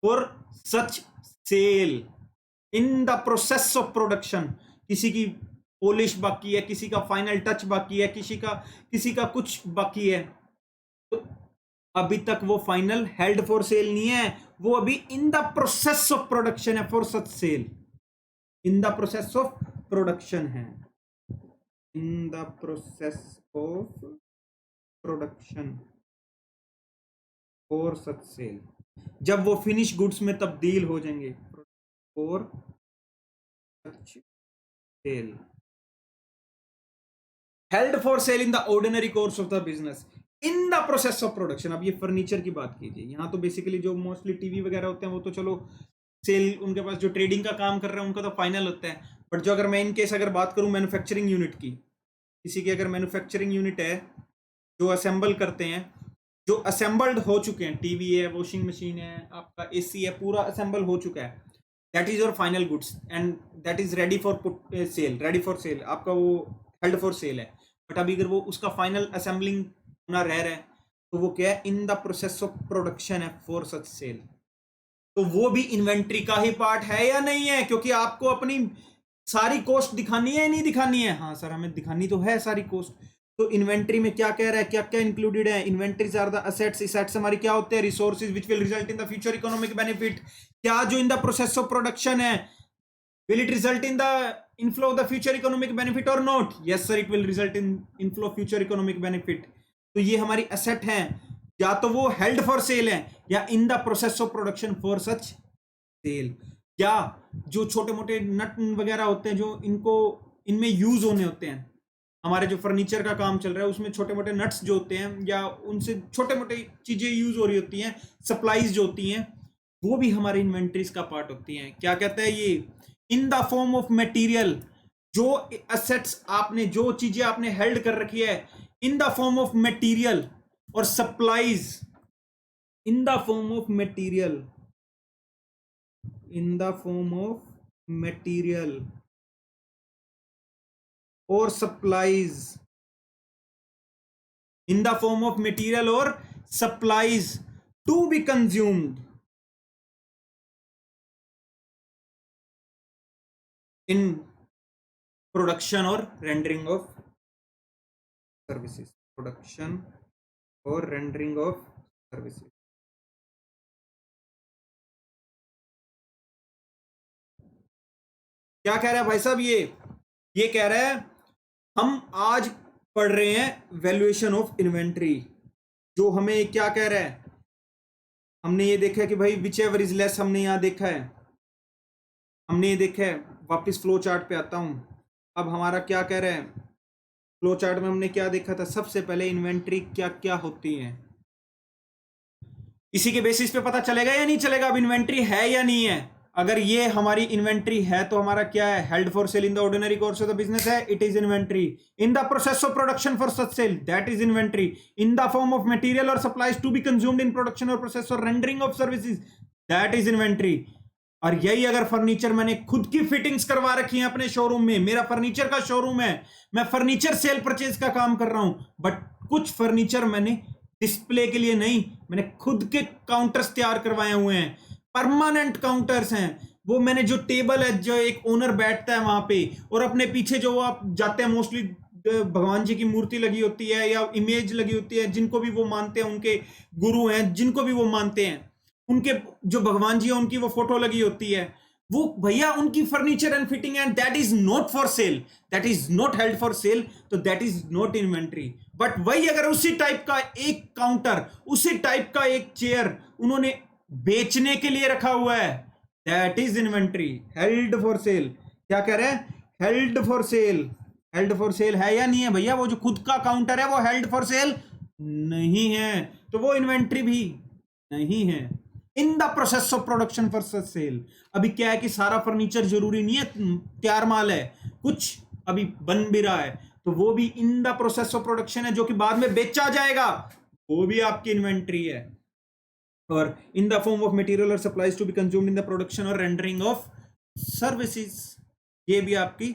और such sale, in the process of production. किसी की पॉलिश बाकी है, किसी का फाइनल टच बाकी है, किसी का कुछ बाकी है, तो अभी तक वो फाइनल हेल्ड फॉर सेल नहीं है, वो अभी in the process of production है for such sale. In the process of production है, in the process of production for such sale. जब वो फिनिश गुड्स में तब्दील हो जाएंगे, for such sale, held for sale in the ordinary course of the business, in the process of production. अब ये furniture की बात कीजिए, यहाँ तो बेसिकली जो मोस्टली टीवी वगैरह होते हैं वो तो चलो सेल, उनके पास जो ट्रेडिंग का काम कर रहे हैं उनका तो फाइनल होता है। बट जो अगर मैं इन केस अगर बात करूं मैन्युफैक्चरिंग यूनिट की, किसी की अगर मैन्युफैक्चरिंग यूनिट है जो असेंबल करते हैं, जो असेंबल्ड हो चुके हैं, टीवी है, वॉशिंग मशीन है, आपका एसी है, पूरा असेंबल हो चुका है, that is your final goods and that is ready for sale, ready for sale, आपका वो हेल्ड फॉर सेल है। बट अभी अगर वो उसका फाइनल असेंबलिंग होना रह रहा है तो वो क्या है, in the process of production है फॉर सच सेल। तो वो भी इन्वेंट्री का ही पार्ट है या नहीं है? क्योंकि आपको अपनी सारी कॉस्ट दिखानी है या नहीं दिखानी है? हाँ सर, हमें दिखानी तो है सारी कॉस्ट। तो इन्वेंट्री में क्या कह रहा है, क्या क्या इंक्लूडेड है? Inventories are the assets, assets हमारी क्या होते हैं? Resources which will result in the future economic benefit. क्या जो in the process of production है, will it result in the inflow of the future economic benefit और not? Yes sir, it will result in inflow of future economic benefit. तो ये हमारी asset है, या तो वो हेल्ड फॉर सेल है या in the process of production for such sale. या जो छोटे मोटे नट वगैरह होते हैं जो इनको इनमें यूज होने होते हैं, हमारे जो फर्नीचर का काम चल रहा है उसमें छोटे मोटे नट्स जो होते हैं या उनसे छोटे मोटे चीजें यूज हो रही होती हैं, सप्लाईज जो होती हैं, वो भी हमारे इन्वेंट्रीज का पार्ट होती हैं। क्या कहता है ये? In the form of material, जो असेट्स आपने, जो चीजें आपने हेल्ड कर रखी है in the form of material, और supplies in the form of material, in the form of material और supplies, in the form of material और supplies to be consumed in production और रेंडरिंग ऑफ सर्विसेज, प्रोडक्शन और rendering of services. क्या कह रहा है भाई साहब? ये कह रहा है हम आज पढ़ रहे हैं वैल्यूएशन ऑफ इन्वेंट्री, जो हमें क्या कह रहा है, हमने ये देखा है कि भाई विच एवर इज लेस, हमने यहां देखा है, हमने ये देखा है। वापस फ्लो चार्ट पे आता हूं, अब हमारा क्या कह रहा है, फ्लो चार्ट में हमने क्या देखा था? सबसे पहले इन्वेंट्री क्या क्या होती है, इसी के बेसिस पे पता चलेगा या नहीं चलेगा अब इन्वेंट्री है या नहीं है। अगर ये हमारी इन्वेंट्री है तो हमारा क्या है, held for sale in the ordinary course of the business है, it is inventory. In the process of production for such sale, that is inventory. In the form of material और supplies to be consumed in production और process और rendering of services, that is inventory. और यही अगर furniture मैंने खुद की fittings करवा रखी है अपने शोरूम में, मेरा फर्नीचर का शोरूम है, मैं फर्नीचर सेल परचेज का काम कर रहा हूं, बट कुछ फर्नीचर मैंने डिस्प्ले के लिए नहीं, मैंने खुद के काउंटर्स तैयार करवाए हुए हैं, परमानेंट काउंटर्स हैं। वो मैंने जो टेबल है, जो एक ओनर बैठता है वहां पे, और अपने पीछे जो आप जाते हैं मोस्टली भगवान जी की मूर्ति लगी होती है या इमेज लगी होती है, जिनको भी वो मानते हैं, उनके गुरु हैं जिनको भी वो मानते हैं, उनके जो भगवान जी है उनकी वो फोटो लगी होती है, वो भैया उनकी furniture and fitting, and that is not for sale, that is not held for sale, तो that is not inventory. But वही अगर उसी टाइप का एक काउंटर, उसी टाइप का एक चेयर उन्होंने बेचने के लिए रखा हुआ है, that is inventory, held for cell. क्या कह रहे हैं? Held for cell. Held for sale है या नहीं है भैया? वो जो खुद का काउंटर है वो हेल्ड फॉर सेल नहीं है, तो वो इन्वेंट्री भी नहीं है। In the process of production for cell. अभी क्या है कि सारा फर्नीचर जरूरी नहीं है तैयार माल है, कुछ अभी बन भी रहा है, तो वो भी इन द प्रोसेस ऑफ प्रोडक्शन है, जो कि बाद में बेचा जाएगा, वो भी आपकी इन्वेंट्री है। और in the form of material और supplies to be consumed in the production और रेंडरिंग ऑफ सर्विसेज, ये भी आपकी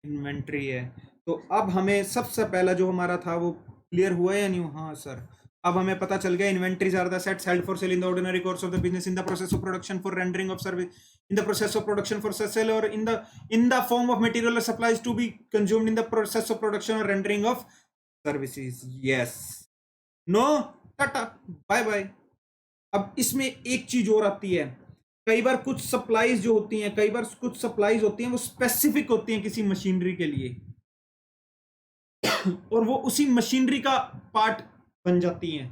इन्वेंट्री है। तो अब हमें सबसे पहला जो हमारा था वो क्लियर हुआ है या नहीं? हाँ सर, अब हमें पता चल गया inventories are the assets held for sale in the ordinary course of the business in the process of production for rendering of service, in the process of production for sale, और in the form of material और supplies to be consumed in the process of production और rendering of services. Yes, no, tata, bye bye. अब इसमें एक चीज और आती है, कई बार कुछ सप्लाईज जो होती हैं, कई बार कुछ सप्लाईज होती हैं वो स्पेसिफिक होती हैं किसी मशीनरी के लिए, और वो उसी मशीनरी का पार्ट बन जाती हैं,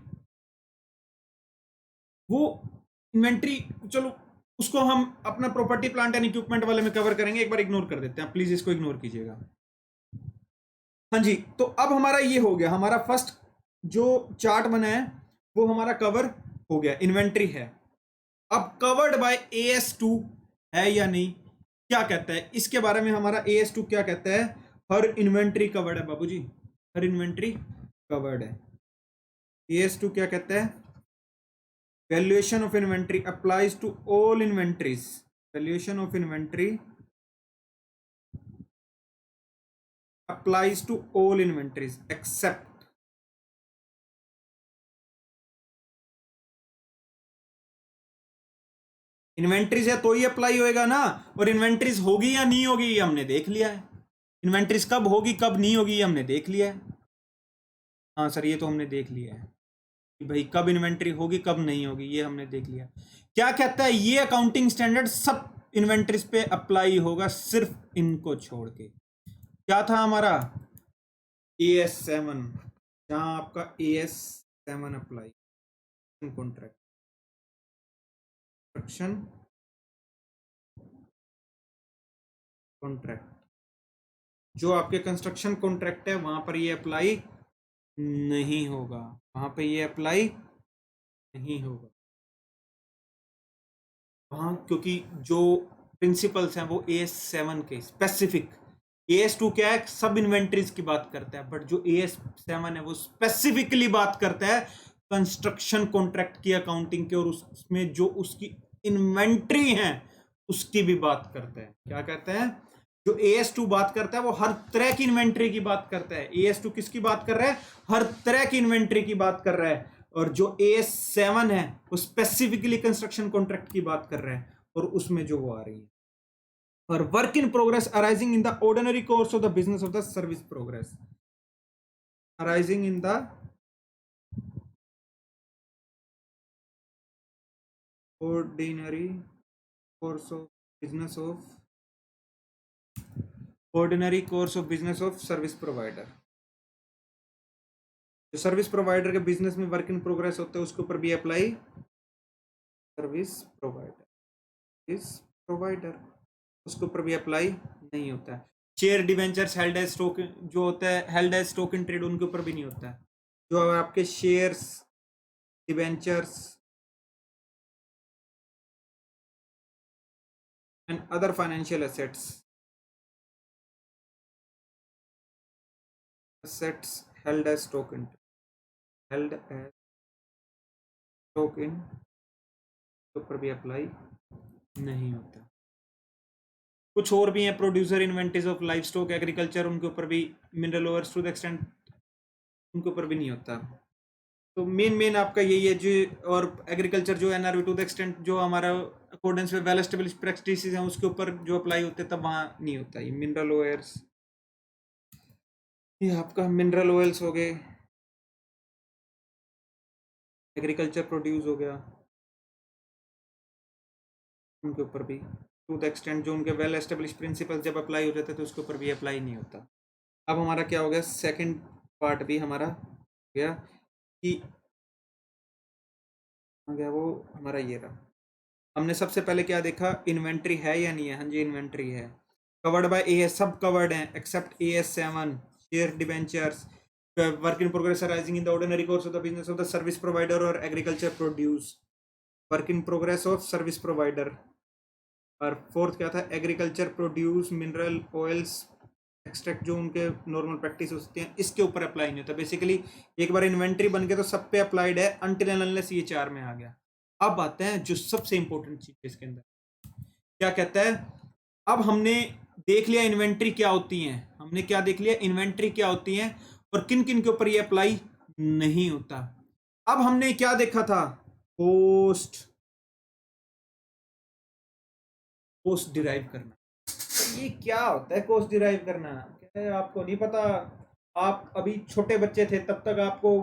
वो इन्वेंट्री। चलो उसको हम अपना प्रॉपर्टी प्लांट एंड इक्विपमेंट वाले में कवर करेंगे, एक बार इग्नोर कर देते हैं, प्लीज इसको इग्नोर कीजिएगा। हाँ जी, तो अब हमारा ये हो गया, हमारा फर्स्ट जो चार्ट बना है वो हमारा कवर हो गया, इन्वेंट्री है। अब कवर्ड बाय AS2 है या नहीं, क्या कहता है इसके बारे में हमारा AS2 क्या कहता है? हर इन्वेंट्री कवर्ड है बाबूजी, हर इन्वेंट्री कवर्ड है। AS2 क्या कहता है? Valuation of inventory applies to all inventories, valuation of inventory applies to all inventories except inventories है तो ही अप्लाई होएगा ना, और इन्वेंट्रीज होगी या नहीं होगी ये हमने देख लिया है, इन्वेंट्रीज कब होगी कब नहीं होगी ये हमने देख लिया है। हाँ सर, ये तो हमने देख लिया है कि भाई कब इन्वेंट्री होगी कब नहीं होगी, ये हमने देख लिया। क्या कहता है ये अकाउंटिंग स्टैंडर्ड सब इन्वेंट्रीज पे अप्लाई होगा सिर्फ इनको छोड़ के। क्या था हमारा? AS7, जहां आपका AS7 अप्लाई, कॉन्ट्रैक्ट कॉन्ट्रैक्ट, जो आपके कंस्ट्रक्शन कॉन्ट्रैक्ट है वहां पर ये अप्लाई नहीं होगा, वहां पे ये अप्लाई नहीं होगा वहां, क्योंकि जो प्रिंसिपल्स हैं वो AS7 के स्पेसिफिक, AS2 क्या है, सब इन्वेंट्रीज की बात करता है, बट जो AS7 है वो स्पेसिफिकली बात करता है कंस्ट्रक्शन कॉन्ट्रैक्ट की अकाउंटिंग के, और उसमें जो उसकी इन्वेंट्री है उसकी भी बात करता है। क्या कहता है? जो AS2 बात करता है वो हर तरह की इन्वेंट्री की बात करता है। AS2 किसकी बात कर रहा है? हर तरह की इन्वेंट्री की बात कर रहा है। और जो AS7 है वो स्पेसिफिकली कंस्ट्रक्शन कॉन्ट्रैक्ट की बात कर रहा है, और उसमें जो वो आ रही है, और work in progress arising in the ordinary course of the business of the service progress, arising in the ordinary course of business of ordinary course of business of service provider, जो सर्विस प्रोवाइडर के business में work in progress होता है उसके ऊपर भी apply service provider इस provider, उसके ऊपर भी अप्लाई नहीं होता है। Share debentures held as stock जो होता है, held as stock in trade, उनके ऊपर भी नहीं होता है। जो आपके shares, debentures and other financial assets held as stock in, held as stock in के ऊपर भी अप्लाई नहीं होता। कुछ और भी हैं, producer inventories of life stock, agriculture, उनके ऊपर भी, mineral ores to the extent, उनके ऊपर भी नहीं होता। तो मेन आपका यही है जो, और एग्रीकल्चर जो NRV टू द एक्सटेंट जो हमारा अकॉर्डेंस में वेल एस्टेब्लिश्ड प्रैक्टिसेस हैं उसके ऊपर जो अप्लाई होते हैं तब वहाँ नहीं होता ये मिनरल ओवर्स ये आपका मिनरल ऑयल्स हो गए, एग्रीकल्चर प्रोड्यूस हो गया, उनके ऊपर भी टू द एक्सटेंट जो उनके वेल एस्टेब्लिश प्रिंसिपल जब अप्लाई हो जाते हैं तो उसके ऊपर भी अप्लाई नहीं होता। अब हमारा क्या हो गया, सेकंड पार्ट भी हमारा हो गया कि आ गया वो हमारा ये रहा। हमने सबसे पहले क्या देखा, इन्वेंट्री है या नहीं है। हाँ जी, इन्वेंट्री है। कवर्ड बाय एएस, सब कवर्ड हैं except AS7 share debentures, work in progress arising in the ordinary course of the business of the service provider और agriculture produce, work in progress of service provider. और fourth क्या था, agriculture produce, mineral oils extract जो उनके normal practice होती हैं, इसके ऊपर अप्लाई नहीं होता। बेसिकली एक बार इन्वेंट्री बन गया तो सब पे अप्लाइड है अनटिल एंड अनलेस ये 4 में आ गया। अब आते हैं जो सबसे इंपॉर्टेंट चीज इसके अंदर, क्या कहता है। अब हमने देख लिया इन्वेंट्री क्या होती है, हमने क्या देख लिया, इन्वेंट्री क्या होती है और किन किन के ऊपर ये अप्लाई नहीं होता। अब हमने क्या देखा था, कोस्ट, कोस्ट डिराइव करना। तो ये क्या होता है कोस्ट डिराइव करना, क्या है आपको नहीं पता। आप अभी छोटे बच्चे थे तब तक आपको,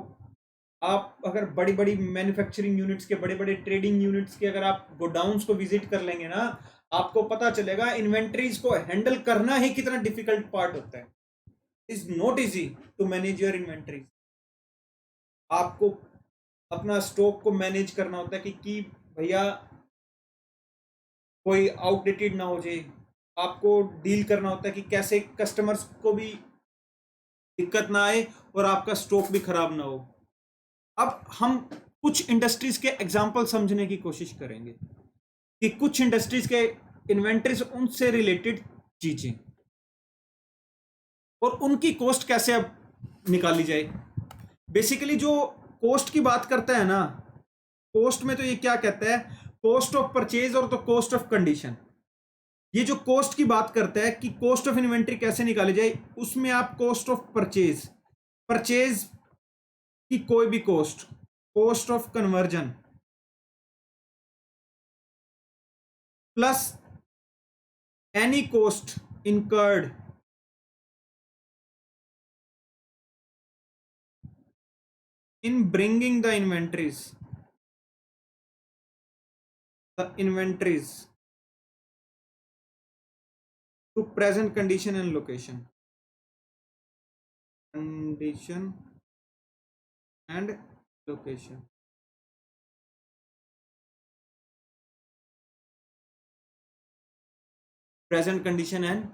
आप अगर बड़ी बड़ी मैन्युफैक्चरिंग यूनिट्स के, बड़े बड़े ट्रेडिंग यूनिट्स के अगर आप गोडाउन्स को विजिट कर लेंगे ना, आपको पता चलेगा इन्वेंट्रीज को हैंडल करना ही कितना डिफिकल्ट पार्ट होता है। Is not easy to manage your inventories. आपको अपना स्टॉक को मैनेज करना होता है कि भैया कोई आउटडेटेड ना हो जाए। आपको डील करना होता है कि कैसे कस्टमर्स को भी दिक्कत ना आए और आपका स्टॉक भी खराब ना हो। अब हम कुछ इंडस्ट्रीज के एग्जाम्पल समझने की कोशिश करेंगे कि कुछ इंडस्ट्रीज के इन्वेंट्रीज, उनसे रिलेटेड चीजें और उनकी कॉस्ट कैसे अब निकाली जाए। बेसिकली जो कॉस्ट की बात करता है ना, कॉस्ट में तो ये क्या कहता है, कॉस्ट ऑफ परचेज और तो कॉस्ट ऑफ कंडीशन। ये जो कॉस्ट की बात करता है कि कॉस्ट ऑफ इन्वेंट्री कैसे निकाली जाए, उसमें आप कॉस्ट ऑफ परचेज, परचेज की कोई भी cost, cost of conversion plus any cost incurred in bringing the inventories to present condition and location, condition and location। Present condition and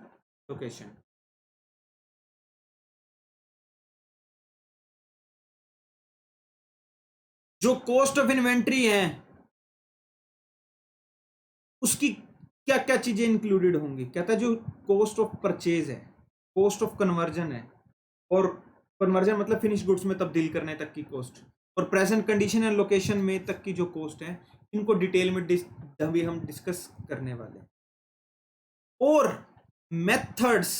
location. जो cost of inventory है उसकी क्या क्या चीजें included होंगी, कहता है जो कॉस्ट ऑफ परचेज है, कॉस्ट ऑफ कन्वर्जन है, और कन्वर्जन मतलब फिनिश गुड्स में तब्दील करने तक की कॉस्ट, और प्रेजेंट कंडीशन एंड लोकेशन में तक की जो कॉस्ट है, इनको डिटेल में अभी हम डिस्कस करने वाले हैं। और मेथड्स,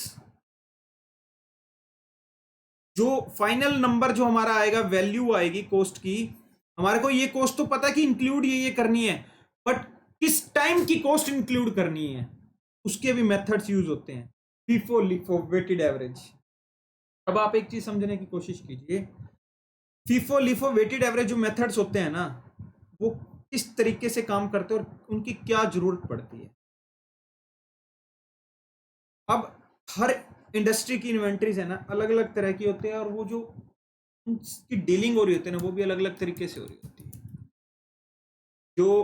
जो फाइनल नंबर जो हमारा आएगा, वैल्यू आएगी कॉस्ट की, हमारे को ये कॉस्ट तो पता है कि इंक्लूड ये करनी है, बट किस टाइम की कॉस्ट इंक्लूड करनी है उसके भी मेथड्स यूज होते हैं। FIFO LIFO weighted average. अब आप एक चीज समझने की कोशिश कीजिए, फीफो लिफो वेटेड एवरेज जो मेथड्स होते हैं ना, वो किस तरीके से काम करते हैं और उनकी क्या जरूरत पड़ती है। अब हर इंडस्ट्री की इन्वेंट्रीज है ना अलग अलग तरह की होती है, और वो जो उनकी डीलिंग हो रही होती है ना वो भी अलग अलग तरीके से हो रही होती है। जो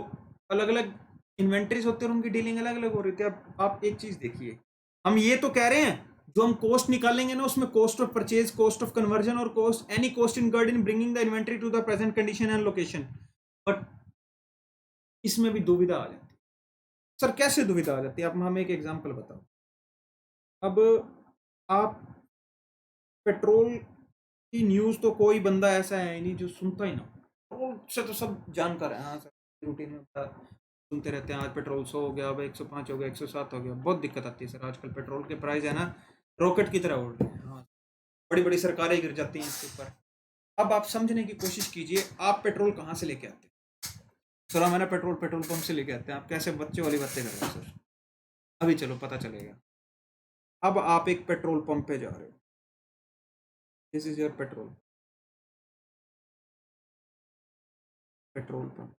अलग अलग इन्वेंट्रीज होते हैं उनकी डीलिंग अलग अलग हो रही होती है। अब आप एक चीज देखिए, हम ये तो कह रहे हैं जो हम कॉस्ट निकालेंगे ना उसमें cost of purchase, cost of conversion और cost any cost incurred in bringing the inventory to the present condition and location. But इसमें भी दुविधा आ जाती है। सर कैसे दुविधा आ जाती है, आप हमें एक एग्जांपल बताओ। अब आप पेट्रोल की न्यूज तो कोई बंदा ऐसा है नहीं जो सुनता ही ना, पेट्रोल से तो सब जानकार है। हाँ सर, रूटीन में सुनते रहते हैं, आज पेट्रोल 100 हो गया, अब 105 हो गया, 107 हो गया। बहुत दिक्कत आती है सर, आजकल पेट्रोल के प्राइस है ना रॉकेट की तरह उड़ रहे हैं। हाँ, बड़ी बड़ी सरकारें गिर जाती हैं इसके ऊपर। अब आप समझने की कोशिश कीजिए, आप पेट्रोल कहाँ से लेके आते हैं। सर हमारा पेट्रोल पेट्रोल पंप से लेके आते हैं। आप कैसे बच्चे वाली बातें कर रहे हैं सर, अभी चलो पता चलेगा। अब आप एक पेट्रोल पंप पे जा रहे हो, this is your petrol pump.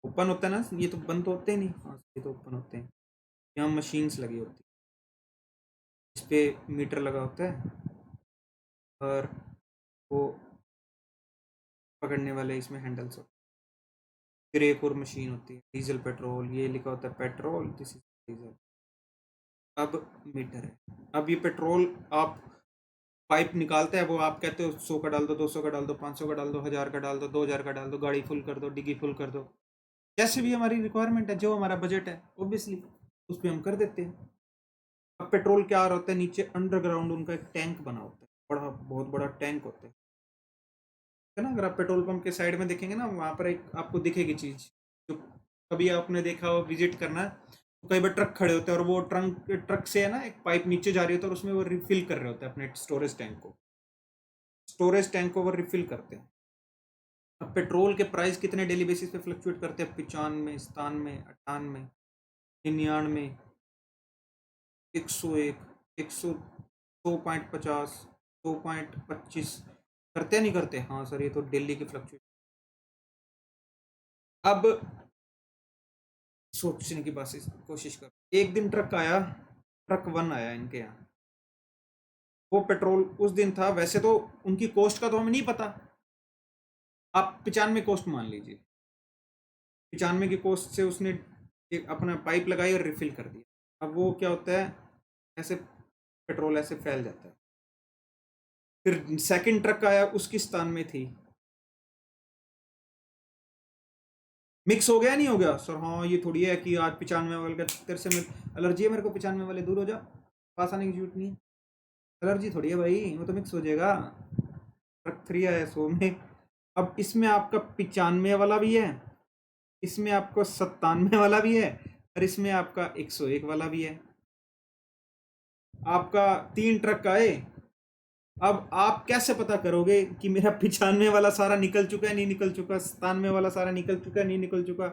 Open होता है ना, ये तो बंद तो होते ही नहीं। हाँ ये तो ओपन होते हैं। यहाँ मशीन्स लगी होती है, इस पे मीटर लगा होता है और वो पकड़ने वाले इसमें हैंडल्स होते हैं। फिर एक और मशीन होती है डीजल पेट्रोल, ये लिखा होता है पेट्रोल, दिस इज डीजल। अब मीटर है। अब ये पेट्रोल आप पाइप निकालते हैं, वो आप कहते हो 100 का डाल दो, 200 का डाल दो, 500 का डाल दो, 1000 का डाल दो, 2000 का डाल दो, गाड़ी फुल कर दो, डिग्गी फुल कर दो, जैसे भी हमारी रिक्वायरमेंट है, जो हमारा बजट है ऑब्वियसली उस पर हम कर देते हैं। अब पेट्रोल क्या होता है, नीचे अंडरग्राउंड उनका एक टैंक बना होता है, बड़ा बहुत बड़ा टैंक होता है ना। अगर आप पेट्रोल पंप के साइड में देखेंगे ना, वहाँ पर एक आपको दिखेगी चीज़, जो कभी आपने देखा हो, विजिट करना, तो कई बार ट्रक खड़े होते हैं और वो ट्रक से है ना एक पाइप नीचे जा रही होती है और उसमें वो रिफिल कर रहे होते हैं अपने स्टोरेज टैंक को वो रिफिल करते हैं। अब पेट्रोल के प्राइस कितने डेली बेसिस पे फ्लक्चुएट करते हैं, 95, 97, 98, 99, 101, 100, 100.50, 100.25 करते नहीं करते। हाँ सर ये तो डेली की फ्लक्चुएट। अब सोचने की कोशिश कर, एक दिन ट्रक आया, ट्रक 1 आया इनके यहाँ, वो पेट्रोल उस दिन था, वैसे तो उनकी कॉस्ट का तो हमें नहीं पता, आप 95 कॉस्ट मान लीजिए, 95 की कॉस्ट से उसने एक अपना पाइप लगाई और रिफिल कर दिया। अब वो क्या होता है, ऐसे पेट्रोल ऐसे फैल जाता है। फिर सेकंड ट्रक आया, उसकी स्थान में थी, मिक्स हो गया नहीं हो गया सर। हाँ ये थोड़ी है कि आज 95 वाले का तेरे से एलर्जी है, मेरे को 95 वाले दूर हो जा, पास आने की जरूरत नहीं है, एलर्जी थोड़ी है भाई, वो तो मिक्स हो जाएगा। ट्रक 3 आया 100 में। अब इसमें आपका 95 वाला भी है, इसमें आपको 97 वाला भी है, और इसमें आपका 101 वाला भी है। आपका 3 ट्रक आए। अब आप कैसे पता करोगे कि मेरा 95 वाला सारा निकल चुका है नहीं निकल चुका, 97 वाला सारा निकल चुका है नहीं निकल चुका,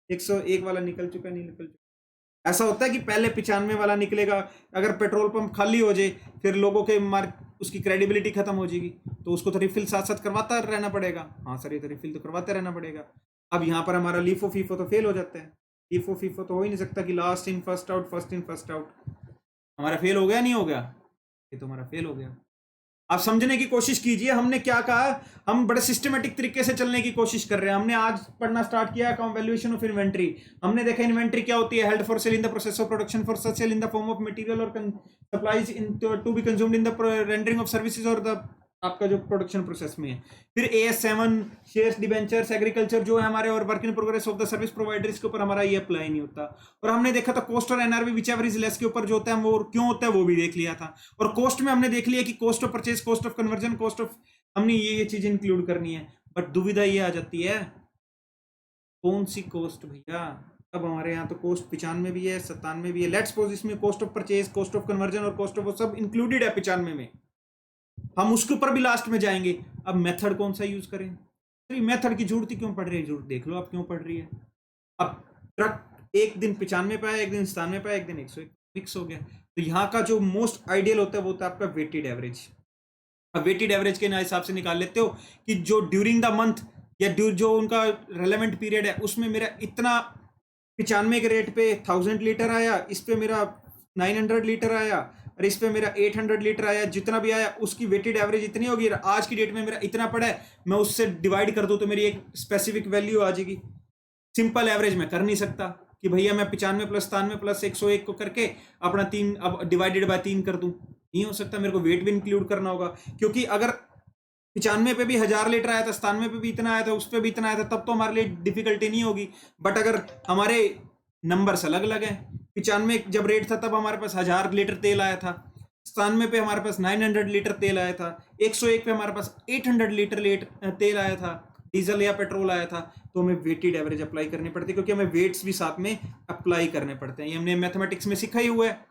101 वाला निकल चुका है नहीं निकल चुका। ऐसा होता है कि पहले 95 वाला निकलेगा, अगर पेट्रोल पंप खाली हो जाए फिर लोगों के उसकी क्रेडिबिलिटी खत्म हो जाएगी, तो उसको तो रिफिल साथ साथ करवाता रहना पड़ेगा। हाँ सर ये तो रिफिल तो करवाते रहना पड़ेगा। अब यहाँ पर हमारा लीफो फीफो तो फेल हो जाता है, लीफो फीफो तो हो ही नहीं सकता कि last in first out, first in first out. हमारा फेल हो गया नहीं हो गया, ये तो हमारा फेल हो गया। आप समझने की कोशिश कीजिए, हमने क्या कहा, हम बड़े सिस्टमेटिक तरीके से चलने की कोशिश कर रहे हैं। हमने आज पढ़ना स्टार्ट किया अकाउंट वैल्यूएशन ऑफ इन्वेंट्री। हमने देखा इन्वेंट्री क्या होती है, held for sale in the process of production, for sale in the form of material और supplies in to be consumed in the rendering of services और the आपका जो production process में है। फिर AS7 शेयर्स, डिबेंचर्स, एग्रीकल्चर जो है हमारे, और work in progress of the service provider, इसके ऊपर हमारा ये अप्लाई नहीं होता। और हमने देखा था कॉस्ट और NRV which ever is less के ऊपर जो होता है वो क्यों होता है वो भी देख लिया था। और कॉस्ट में हमने देख लिया कि cost of purchase, cost of conversion, cost of, हमने ये चीज इंक्लूड करनी है। बट दुविधा ये आ जाती है कौन सी कॉस्ट भैया। अब हमारे यहाँ तो कॉस्ट 95 भी है, 97 भी है। लेट्स सपोज इसमें cost of purchase, cost of conversion और कॉस्ट ऑफ सब इंक्लूडेड है 95 में, हम उसके ऊपर भी लास्ट में जाएंगे। अब मेथड कौन सा यूज करें, मेथड की जरूरत ही क्यों पड़ रही है, जरूरत देख लो आप क्यों पड़ रही है। अब ट्रक एक दिन 95 पे आया, एक दिन 97 पे आया, एक दिन 101 फिक्स हो गया। तो यहाँ का जो मोस्ट आइडियल होता है वो होता है आपका वेटेड एवरेज। अब वेटेड एवरेज के हिसाब से निकाल लेते हो कि जो ड्यूरिंग द मंथ या जो उनका रेलेवेंट पीरियड है उसमें मेरा इतना 95 के रेट पे 1000 लीटर आया, इस पे मेरा 900 लीटर आया, और इस पे मेरा 800 लीटर आया, जितना भी आया उसकी वेटेड एवरेज इतनी होगी। आज की डेट में मेरा इतना पड़ा है, मैं उससे डिवाइड कर दूं तो मेरी एक स्पेसिफिक वैल्यू आ जाएगी। सिंपल एवरेज में कर नहीं सकता कि भैया मैं 95 प्लस 97 प्लस 101 को करके अपना 3 अब डिवाइडेड बाय 3 कर दूं, नहीं हो सकता। मेरे को वेट भी इंक्लूड करना होगा, क्योंकि अगर 95 पे भी 1000 लीटर आया था, 97 पे भी इतना आया था, उस पर भी इतना आया था, तब तो हमारे लिए डिफिकल्टी नहीं होगी। बट अगर हमारे नंबर्स अलग अलग हैं, 95 जब रेट था तब हमारे पास 1000 लीटर तेल आया था, 97 पे हमारे पास 900 लीटर तेल आया था, 101 पे हमारे पास 800 लीटर तेल आया था, डीजल या पेट्रोल आया था, तो हमें वेटेड एवरेज अप्लाई करनी पड़ती है, क्योंकि हमें वेट्स भी साथ में अप्लाई करने पड़ते हैं। ये हमने मैथमेटिक्स में सीखा ही हुआ है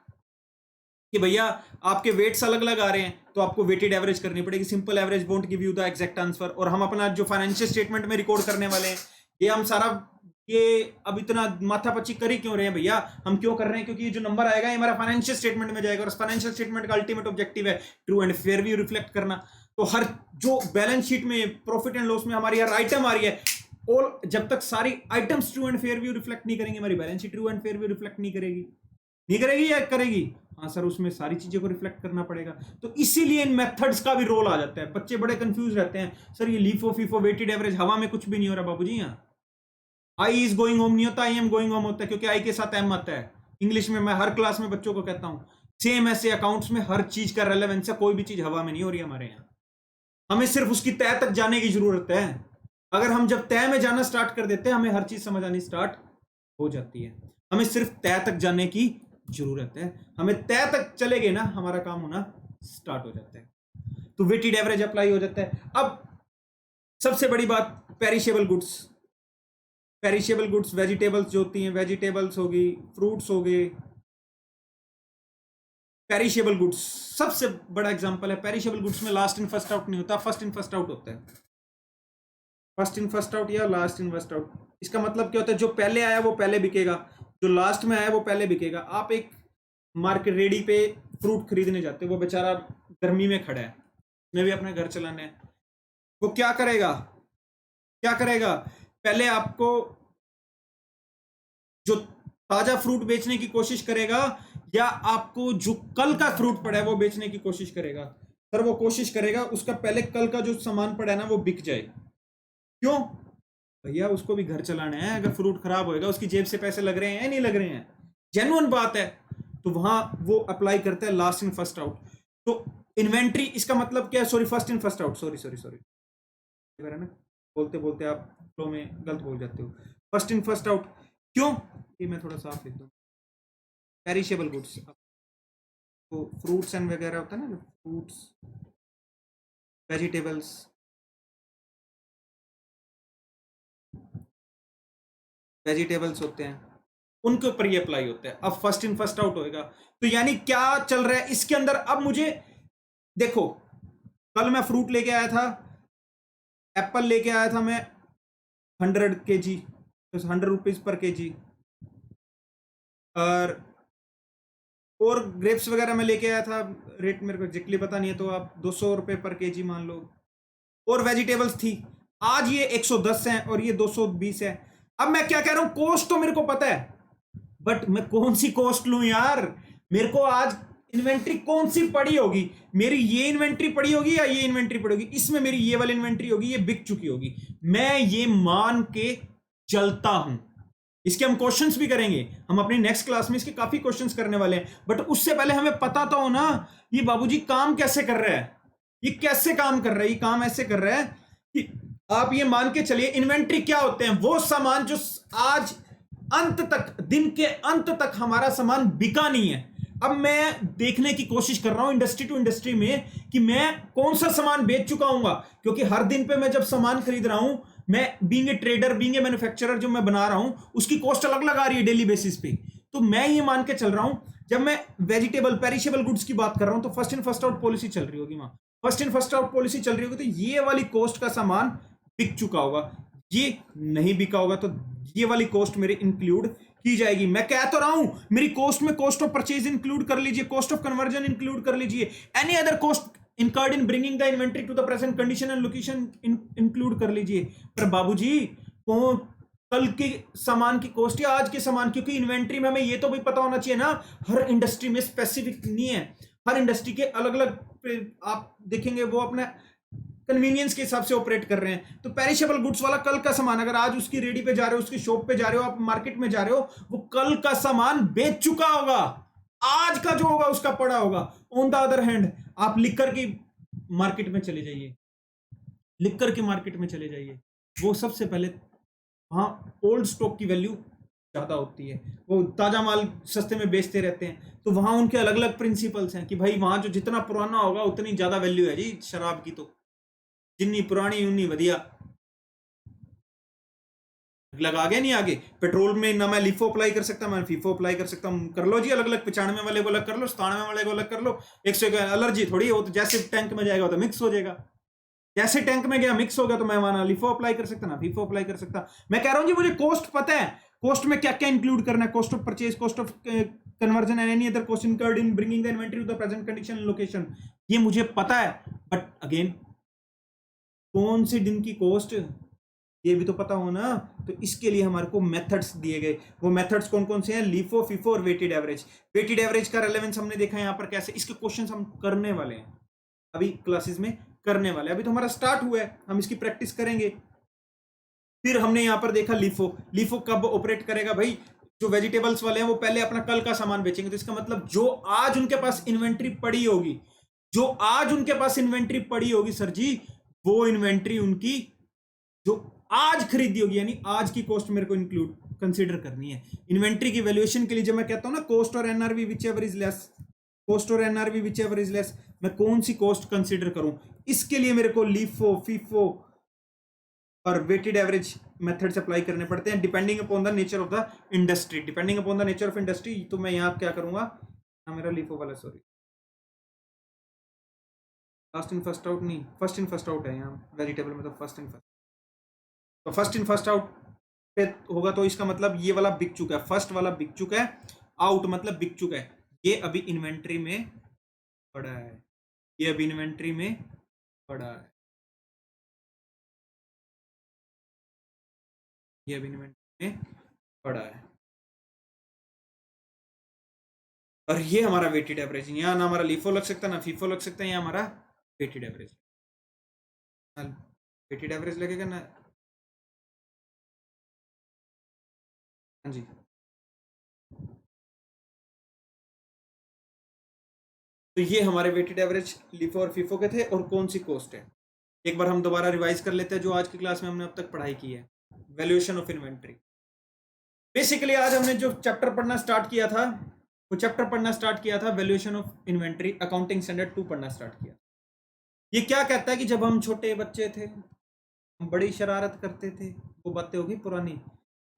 कि भैया आपके वेट्स अलग अलग आ रहे हैं तो आपको वेटेड एवरेज करनी पड़ेगी। Simple average won't give you the exact answer. और हम अपना जो फाइनेंशियल स्टेटमेंट में रिकॉर्ड करने वाले हैं, ये हम सारा ये अब इतना माथापच्ची कर ही क्यों रहे हैं भैया, हम क्यों कर रहे हैं, क्योंकि ये जो नंबर आएगा ये हमारा फाइनेंशियल स्टेटमेंट में जाएगा, और फाइनेंशियल स्टेटमेंट का अल्टीमेट ऑब्जेक्टिव है true and fair view reflect करना। तो हर जो बैलेंस शीट में प्रॉफिट एंड लॉस में हमारी हर आइटम आ रही है, और जब तक सारी items true and fair view reflect नहीं करेंगे, हमारी balance sheet true and fair view reflect नहीं करेगी। नहीं करेगी या करेगी? हाँ सर, उसमें सारी चीजों को रिफ्लेक्ट करना पड़ेगा। तो इसीलिए इन मेथड्स का भी रोल आ जाता है। बच्चे बड़े कंफ्यूज रहते हैं, सर ये लीफो फीफो वेटेड एवरेज हवा में कुछ भी नहीं हो रहा बाबूजी। यहाँ आई इज गोइंग होम नहीं होता, आई एम गोइंग होम होता है, क्योंकि आई के साथ एम आता है। इंग्लिश में मैं हर क्लास में बच्चों को कहता हूं, सेम ऐसे अकाउंट्स में हर चीज का रेलेवेंस है, कोई भी चीज हवा में नहीं हो रही हमारे यहाँ। हमें सिर्फ उसकी तय तक जाने की जरूरत है। अगर हम जब तय में जाना स्टार्ट कर देते हैं, हमें हर चीज समझ आनी स्टार्ट हो जाती है। हमें सिर्फ तय तक जाने की जरूरत है, हमें तय तक चले गए ना, हमारा काम होना स्टार्ट हो जाता है। तो वेटेड एवरेज अप्लाई हो जाता है। अब सबसे बड़ी बात, perishable goods. Perishable goods vegetables जो होती हैं, वेजिटेबल्स होगी, फ्रूट्स हो गए, पेरिशेबल गुड्स सबसे बड़ा एग्जांपल है। पेरिशेबल गुड्स में लास्ट इन फर्स्ट आउट नहीं होता, फर्स्ट इन फर्स्ट आउट होता है। फर्स्ट इन फर्स्ट आउट या लास्ट इन फर्स्ट आउट, इसका मतलब क्या होता है? जो पहले आया वो पहले बिकेगा, जो लास्ट में आया वो पहले बिकेगा। आप एक मार्केट रेडी पे फ्रूट खरीदने जाते हो, वो बेचारा गर्मी में खड़ा है, मैं भी अपने घर चलाने है, वो क्या करेगा? क्या करेगा? पहले आपको जो ताजा फ्रूट बेचने की कोशिश करेगा, या आपको जो कल का फ्रूट पड़ा है वो बेचने की कोशिश करेगा? सर वो कोशिश करेगा उसका पहले कल का जो सामान पड़ा है ना वो बिक जाए। क्यों भैया? उसको भी घर चलाना है। अगर फ्रूट खराब होएगा, उसकी जेब से पैसे लग रहे हैं या नहीं लग रहे हैं? जेन्युइन बात है। तो वहां वो अप्लाई करता है लास्ट इन फर्स्ट आउट। तो इन्वेंट्री, इसका मतलब क्या है? Sorry, first in first out, sorry sorry sorry, ना बोलते बोलते आप फ्लो में गलत बोल जाते हो। फर्स्ट इन फर्स्ट आउट क्यों? ये मैं थोड़ा साफ लिख दूं। पेरिशेबल गुड्स, तो फ्रूट्स एंड वगैरह होता है ना, फ्रूट्स, वेजिटेबल्स, वेजिटेबल्स होते हैं, उनके ऊपर ये अप्लाई होता है। अब फर्स्ट इन फर्स्ट आउट होएगा, तो यानी क्या चल रहा है इसके अंदर? अब मुझे देखो, कल मैं फ्रूट लेके आया था, एप्पल लेके आया था मैं 100 kg, तो 100 रुपीज पर केजी, और ग्रेप्स वगैरह मैं लेके आया था, रेट मेरे को एग्जैक्टली पता नहीं है, तो आप 200 रुपए पर केजी मान लो। और वेजिटेबल्स थी, आज ये 110 है और ये 220 है। अब मैं क्या कह रहा हूं, कॉस्ट तो मेरे को पता है, बट मैं कौन सी कॉस्ट लूं यार? मेरे को आज इन्वेंट्री कौन सी पड़ी होगी? मेरी ये इन्वेंट्री पड़ी होगी या ये इन्वेंट्री पड़ी होगी? इसमें मेरी ये वाली इन्वेंट्री होगी, ये बिक चुकी होगी, मैं ये मान के चलता हूं। इसके हम क्वेश्चंस भी करेंगे, हम अपनी नेक्स्ट क्लास में इसके काफी क्वेश्चंस करने वाले हैं, बट उससे पहले हमें पता तो हो ना ये बाबूजी काम कैसे कर रहा है, ये कैसे काम कर रहा है। ये काम ऐसे कर रहा है कि आप ये मान के चलिए, इन्वेंट्री क्या होते हैं? वो सामान जो आज अंत तक, दिन के अंत तक हमारा सामान बिका नहीं है। अब मैं देखने की कोशिश कर रहा हूं इंडस्ट्री टू इंडस्ट्री में कि मैं कौन सा सामान बेच चुका हूं, क्योंकि हर दिन पे मैं जब सामान खरीद रहा हूं, मैं being a trader, being a manufacturer, जो मैं बना रहा हूं उसकी कॉस्ट अलग अलग आ रही है डेली बेसिस पे। तो मैं ये मान के चल रहा हूं, जब मैं वेजिटेबल पेरिशेबल गुड्स की बात कर रहा हूं, तो first in first out policy चल रही होगी, वहां first in first out policy चल रही होगी, तो ये वाली कॉस्ट का सामान बिक चुका होगा, ये नहीं बिका होगा, तो ये वाली कॉस्ट मेरी इंक्लूड की जाएगी। मैं कह तो रहा हूं मेरी कॉस्ट में कॉस्ट ऑफ परचेज इंक्लूड कर लीजिए, कॉस्ट ऑफ कन्वर्जन इंक्लूड कर लीजिए, any other cost incurred in bringing the inventory to the present condition and location include कर लीजिए। पर बाबूजी कल के सामान की कॉस्ट या आज के सामान, क्योंकि इन्वेंट्री में हमें ये तो भी पता होना चाहिए ना, हर इंडस्ट्री में स्पेसिफिक नहीं है, हर इंडस्ट्री के अलग अलग आप देखेंगे वो अपना कन्वीनियंस के हिसाब से ऑपरेट कर रहे हैं। तो पेरिशेबल गुड्स वाला कल का सामान, अगर आज उसकी रेडी पे जा रहे हो, उसकी शॉप पे जा रहे हो, आप मार्केट में जा रहे हो, वो कल का सामान बेच चुका होगा, आज का जो होगा उसका पड़ा होगा। ऑन द अदर हैंड आप लिकर की मार्केट में चले जाइए, लिकर की मार्केट में चले जाइए, वो सबसे पहले वहां ओल्ड स्टॉक की वैल्यू ज्यादा होती है, वो ताजा माल सस्ते में बेचते रहते हैं, तो वहां उनके अलग अलग प्रिंसिपल्स हैं कि भाई वहां जो जितना पुराना होगा उतनी ज्यादा वैल्यू है जी शराब की, तो जितनी पुरानी उतनी बढ़िया। लगा गया नहीं आगे? पेट्रोल में ना मैं लिफो अप्लाई कर सकता, मैं फीफो अप्लाई कर सकता हूँ, कर लो जी अलग अलग, 95 वाले को अलग कर लो, 97 वाले को अलग कर लो, 101 एलर्जी थोड़ी, वो तो जैसे टैंक में जाएगा तो मिक्स हो जाएगा। जैसे टैंक में गया मिक्स हो गया तो मैं वहां ना लिफो अप्लाई कर सकता ना फीफो अप्लाई कर सकता। मैं कह रहा हूं जी मुझे कोस्ट पता है, कोस्ट में क्या क्या इंक्लूड करना है, cost of purchase, cost of conversion and any other cost incurred in bringing the inventory to the present condition and location, ये मुझे पता है। बट अगेन कौन से दिन की कॉस्ट ये भी तो पता हो ना। तो इसके लिए हमारे को मेथड्स दिए गए, वो मेथड्स कौन कौन से हैं, लिफो, फिफो और वेटेड एवरेज। वेटेड एवरेज का रेलेवेंस हमने देखा यहाँ पर कैसे, इसके क्वेश्चंस हम करने वाले हैं अभी क्लासेस में करने वाले, अभी तो हमारा स्टार्ट हुआ है, हम इसकी प्रैक्टिस करेंगे। फिर हमने यहां पर देखा लिफो, लिफो कब ऑपरेट करेगा भाई, जो वेजिटेबल्स वाले हैं वो पहले अपना कल का सामान बेचेंगे, तो इसका मतलब जो आज उनके पास इन्वेंट्री पड़ी होगी, जो आज उनके पास इन्वेंट्री पड़ी होगी सर जी, वो इन्वेंट्री उनकी जो आज खरीदी होगी, यानी आज की कॉस्ट मेरे को इंक्लूड कंसीडर करनी है। इन्वेंट्री की वैल्यूएशन के लिए जब मैं कहता हूं ना कॉस्ट और NRV whichever is less, cost और NRV whichever is less, मैं कौन सी कॉस्ट कंसीडर करूं, इसके लिए मेरे को लिफो, फिफो और वेटेड एवरेज मेथड्स अप्लाई करने पड़ते हैं depending upon the nature of the industry, depending upon the nature of industry. तो मैं यहाँ क्या करूंगा, मेरा लिफो वाला sorry last in first out नहीं, फर्स्ट इन फर्स्ट आउट है यहाँ वेजिटेबल में, तो फर्स्ट इन फर्स्ट, तो फर्स्ट इन फर्स्ट आउट पे होगा, तो इसका मतलब ये वाला बिक चुका है, फर्स्ट वाला बिक चुका है, आउट मतलब बिक चुका है, ये अभी इन्वेंट्री में पड़ा है, ये अभी इन्वेंट्री में पड़ा है, ये अभी इन्वेंट्री में पड़ा है, और ये हमारा वेटेड एवरेज, यहाँ ना हमारा लिफो लग सकता ना फीफो लग सकता है, यहाँ हमारा वेटेड एवरेज, वेटेड एवरेज लगेगा ना। हाँ जी, तो ये हमारे वेटेड एवरेज लिफो और फीफो के थे, और कौन सी कॉस्ट है एक बार हम दोबारा रिवाइज कर लेते हैं जो आज की क्लास में हमने अब तक पढ़ाई की है। वैल्यूएशन ऑफ इन्वेंट्री, बेसिकली आज हमने जो चैप्टर पढ़ना स्टार्ट किया था, वो चैप्टर पढ़ना स्टार्ट किया था valuation of inventory, accounting standard 2 पढ़ना स्टार्ट किया। ये क्या कहता है कि जब हम छोटे बच्चे थे हम बड़ी शरारत करते थे, वो बातें होगी पुरानी,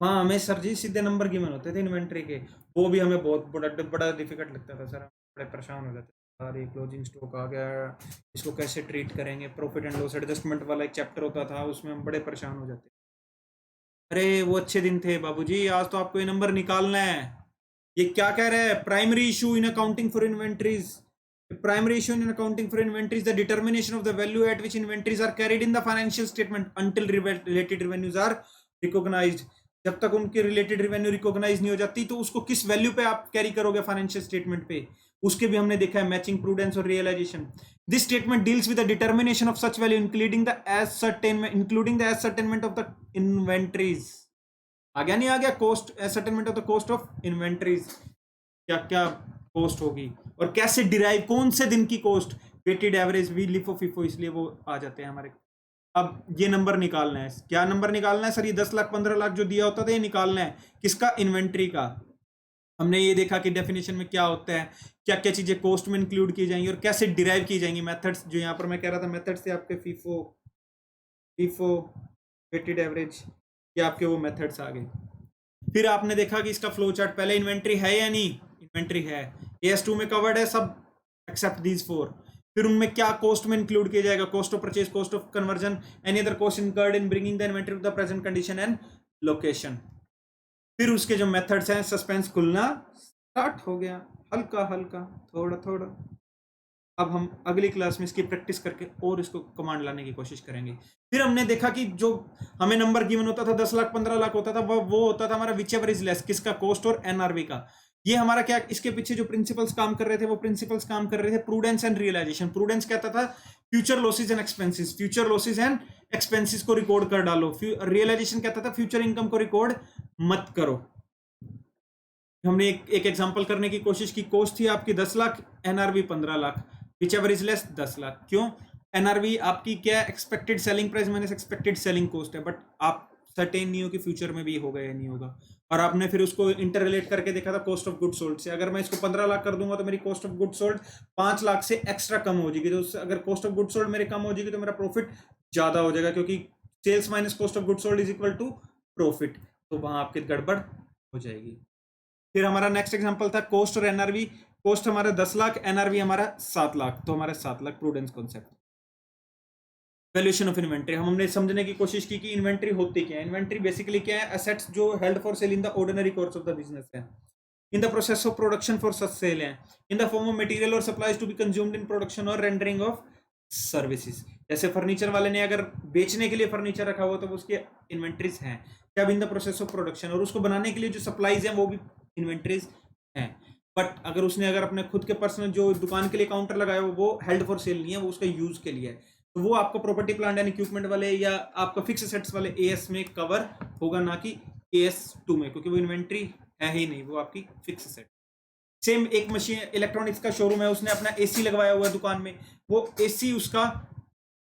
हाँ हमें सर जी सीधे नंबर गिवन होते थे इन्वेंट्री के, वो भी हमें बहुत बड़ा डिफिकल्ट लगता था सर, हम बड़े परेशान हो जाते थे, अरे क्लोजिंग स्टॉक आ गया, इसको कैसे ट्रीट करेंगे, प्रॉफिट एंड लॉस एडजस्टमेंट वाला एक चैप्टर होता था, उसमें हम बड़े परेशान हो जाते। अरे वो अच्छे दिन थे बाबूजी, आज तो आपको ये नंबर निकालना है। ये क्या कह रहे हैं, primary issue in accounting for inventories, primary issue in accounting for inventories, the determination of the value at which inventories are carried in the financial statement until related revenues are recognized। जब तक उनके related revenue recognise नहीं हो जाती तो उसको किस value पे आप कैरी करोगे फाइनेंशियल स्टेटमेंट पे, उसके भी हमने देखा है मैचिंग, प्रूडेंस और realisation. This statement deals with the determination of such value including the ascertainment of the inventories. आ गया नहीं आ गया, cost ascertainment of the cost of inventories, क्या क्या कॉस्ट होगी और कैसे डिराइव, कौन से दिन की कॉस्ट, वेटेड एवरेज भी लिफो फिफो, इसलिए वो आ जाते हैं हमारे। अब ये नंबर निकालना है, क्या नंबर निकालना है सर, ये 10 लाख 15 लाख जो दिया होता था ये निकालना है, किसका, इन्वेंट्री का। हमने ये देखा कि डेफिनेशन में क्या होता है, क्या क्या चीजें कॉस्ट में इंक्लूड की जाएंगी और कैसे डिराइव की जाएंगी, मेथड्स जो यहाँ पर मैं कह रहा था मेथड्स थे आपके, फीफो, फीफो, वेटेड एवरेज, ये आपके वो मेथड्स आ गए। फिर आपने देखा कि इसका फ्लो चार्ट, पहले इन्वेंट्री है या नहीं, इन्वेंट्री है, AS2 में कवर्ड है सब एक्सेप्ट दीज 4। फिर उनमें क्या कॉस्ट में इंक्लूड किया जाएगा, cost of purchase, cost of conversion, any other cost incurred in bringing the inventory to the present condition and location. फिर उसके जो मेथड्स हैं, सस्पेंस खुलना स्टार्ट हो गया, हल्का हल्का, थोड़ा थोड़ा। अब हम अगली क्लास में इसकी प्रैक्टिस करके और इसको कमांड लाने की कोशिश करेंगे। फिर हमने देखा कि जो हमें नंबर गिवन होता था 10 लाख 15 लाख होता था, वो होता था हमारा विच एवर इज लेस, किसका, कॉस्ट और एनआरवी का। ये हमारा क्या, इसके पीछे जो प्रिंसिपल्स काम कर रहे थे वो प्रिंसिपल्स काम कर रहे थे प्रूडेंस एंड रियलाइजेशन। प्रूडेंस कहता था future losses and expenses, future losses and expenses को रिकॉर्ड कर डालो। रियलाइजेशन कहता था फ्यूचर इनकम को रिकॉर्ड मत करो। हमने एक एग्जांपल करने की कोशिश की, कॉस्ट थी आपकी 10 lakh, NRV 15 lakh, which ever is less 10 lakh. क्यों, एनआरवी आपकी क्या, expected selling price minus expected selling cost है, बट आप सर्टेन नहीं हो कि फ्यूचर में भी होगा या नहीं होगा। और आपने फिर उसको इंटर रिलेट करके देखा था कॉस्ट ऑफ गुड सोल्ड से, अगर मैं इसको 15 लाख कर दूंगा तो मेरी cost of good sold 5 lakh से एक्स्ट्रा कम हो जाएगी, तो अगर कॉस्ट ऑफ गुड सोल्ड मेरे कम हो जाएगी तो मेरा प्रॉफिट ज्यादा हो जाएगा, क्योंकि sales minus cost of good sold is equal to profit, तो वहां आपकी गड़बड़ हो जाएगी। फिर हमारा नेक्स्ट एग्जांपल था कॉस्ट और एनआरवी, कॉस्ट हमारा 10 लाख, एनआरवी हमारा 7 लाख, तो हमारा 7 lakh prudence concept. Valuation of inventory हमने समझने की कोशिश की कि इन्वेंट्री होती क्या है। इन्वेंट्री बेसिकली क्या है, एसेट्स जो held for sale in the ordinary course of the business है, in the process of production for such sale है, in the form of material और supplies to be consumed in production और rendering of services. जैसे furniture वाले ने अगर बेचने के लिए फर्नीचर रखा हुआ तो उसके इन्वेंट्रीज हैं, जब इन द प्रोसेस ऑफ प्रोडक्शन, और उसको बनाने के लिए जो सप्लाईज हैं वो भी इन्वेंट्रीज हैं। बट अगर अपने खुद के पर्सनल जो दुकान के लिए काउंटर लगाया हो वो हेल्ड फॉर सेल नहीं है, वो उसका यूज के लिए है, तो वो आपको प्रॉपर्टी प्लांट एंड इक्विपमेंट वाले या आपका फिक्स एसेट्स वाले एएस में कवर होगा, ना कि एएस2 में, क्योंकि वो इन्वेंट्री है ही नहीं, वो आपकी फिक्स एसेट। सेम एक मशीन इलेक्ट्रॉनिक्स का शोरूम है, उसने अपना एसी लगवाया हुआ है दुकान में, वो एसी उसका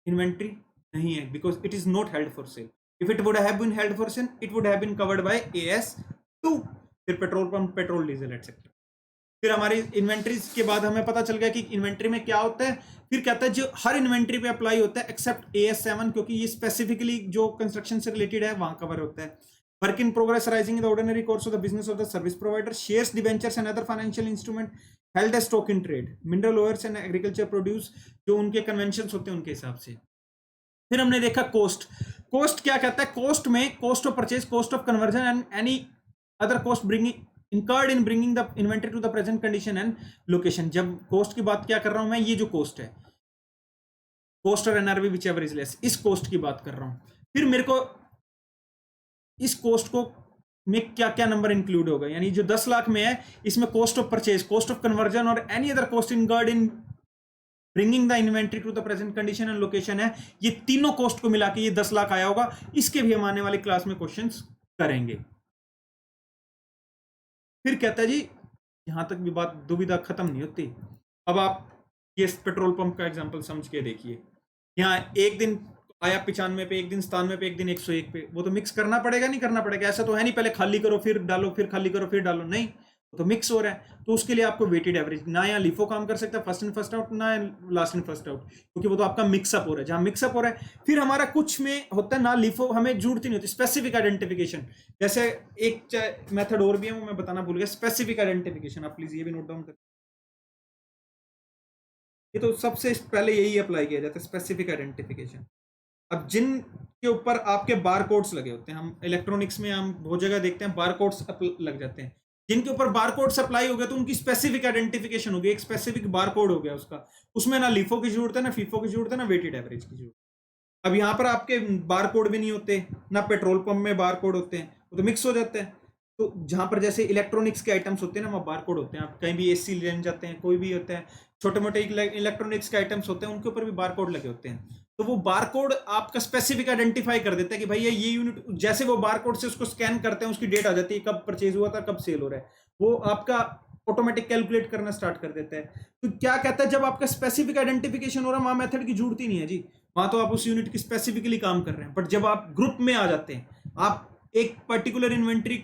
इन्वेंट्री नहीं है, because it is not held for sale. If it would have been held for sale it would have been covered by AS two. फिर petrol pump, petrol diesel etcetera. फिर हमारी इन्वेंट्रीज के बाद हमें पता चल गया कि इन्वेंट्री में क्या होता है। फिर कहता है जो हर इन्वेंट्री पे अप्लाई होता है एक्सेप्ट AS7, क्योंकि ये स्पेसिफिकली जो कंस्ट्रक्शन से रिलेटेड है वहां कवर होता है। Work in progress rising in the ordinary course of the business of the service provider, shares, debentures and other financial instrument held as stock in trade, mineral ores and agriculture produce, जो उनके convention होते हैं उनके हिसाब से। फिर हमने देखा कोस्ट। कोस्ट क्या कहता है, कोस्ट में cost of purchase, cost of conversion and any other cost bringing incurred in bringing the inventory to the present condition and location। जब कॉस्ट की बात क्या कर रहा हूं मैं, ये जो कॉस्ट है, कॉस्ट और एनआरवी whichever is less, इस कॉस्ट की बात कर रहा हूं। फिर मेरे को इस कॉस्ट को में क्या क्या नंबर इंक्लूड होगा, यानी जो 10 लाख में है इसमें cost of purchase, cost of conversion और any other cost incurred in bringing the inventory to the present condition and location है। ये तीनों कॉस्ट को मिला के ये 10 लाख आया होगा। इसके भी हम आने वाली क्लास में क्वेश्चंस करेंगे। फिर कहता है जी, यहां तक भी बात दुविधा खत्म नहीं होती। अब आप ये पेट्रोल पंप का एग्जांपल समझ के देखिए, यहाँ एक दिन आया 95 पे, एक दिन 97 पे, एक दिन 101 पे, वो तो मिक्स करना पड़ेगा, नहीं करना पड़ेगा? ऐसा तो है नहीं पहले खाली करो फिर डालो, फिर खाली करो फिर डालो, नहीं, वो तो मिक्स हो रहा है। तो उसके लिए आपको वेटेड एवरेज, ना यहाँ लिफो काम कर सकता है फर्स्ट इन फर्स्ट आउट, ना लास्ट इन फर्स्ट आउट, क्योंकि वो तो आपका मिक्सअप हो रहा है। जहां मिक्सअप हो रहा है फिर हमारा कुछ में होता है ना लिफो, हमें जरूरत ही नहीं होती, स्पेसिफिक आइडेंटिफिकेशन। जैसे एक मेथड और भी है, वो मैं बताना भूल गया, स्पेसिफिक आइडेंटिफिकेशन। आप प्लीज ये भी नोट डाउन कर, ये तो सबसे पहले यही अप्लाई किया जाता है, स्पेसिफिक आइडेंटिफिकेशन। अब जिन के ऊपर आपके बार कोड्स लगे होते हैं, हम इलेक्ट्रॉनिक्स में हम बहुत जगह देखते हैं बार कोड्स लग जाते हैं, जिनके ऊपर बार कोड अप्लाई हो गया तो उनकी स्पेसिफिक आइडेंटिफिकेशन होगी, एक स्पेसिफिक बार कोड हो गया उसका, उसमें ना लिफो की जरूरत है, ना फीफो की जरूरत है, ना वेटेड एवरेज की जरूरत। अब यहाँ पर आपके बार कोड भी नहीं होते, ना पेट्रोल पंप में बार कोड होते हैं, वो तो मिक्स हो जाते हैं। तो जहां पर जैसे इलेक्ट्रॉनिक्स के आइटम्स होते हैं ना, वहाँ बार कोड होते हैं। आप कहीं भी एसी लेने जाते हैं, कोई भी होता है, छोटे मोटे इलेक्ट्रॉनिक्स के आइटम्स होते हैं, उनके ऊपर भी बार कोड लगे होते हैं। तो वो बार कोड आपका स्पेसिफिक आइडेंटिफाई कर देता है कि भैया ये यूनिट, जैसे वो बार कोड से उसको स्कैन करते हैं उसकी डेट आ जाती है, कब परचेज हुआ था, कब सेल हो रहा है, वो आपका ऑटोमेटिक कैलकुलेट करना स्टार्ट कर देता है। तो क्या कहता है, जब आपका स्पेसिफिक आइडेंटिफिकेशन हो रहा है वहां मेथड की जरूरत ही नहीं है जी, वहां तो आप उस यूनिट की स्पेसिफिकली काम कर रहे हैं। बट जब आप ग्रुप में आ जाते हैं, आप एक पर्टिकुलर इन्वेंट्री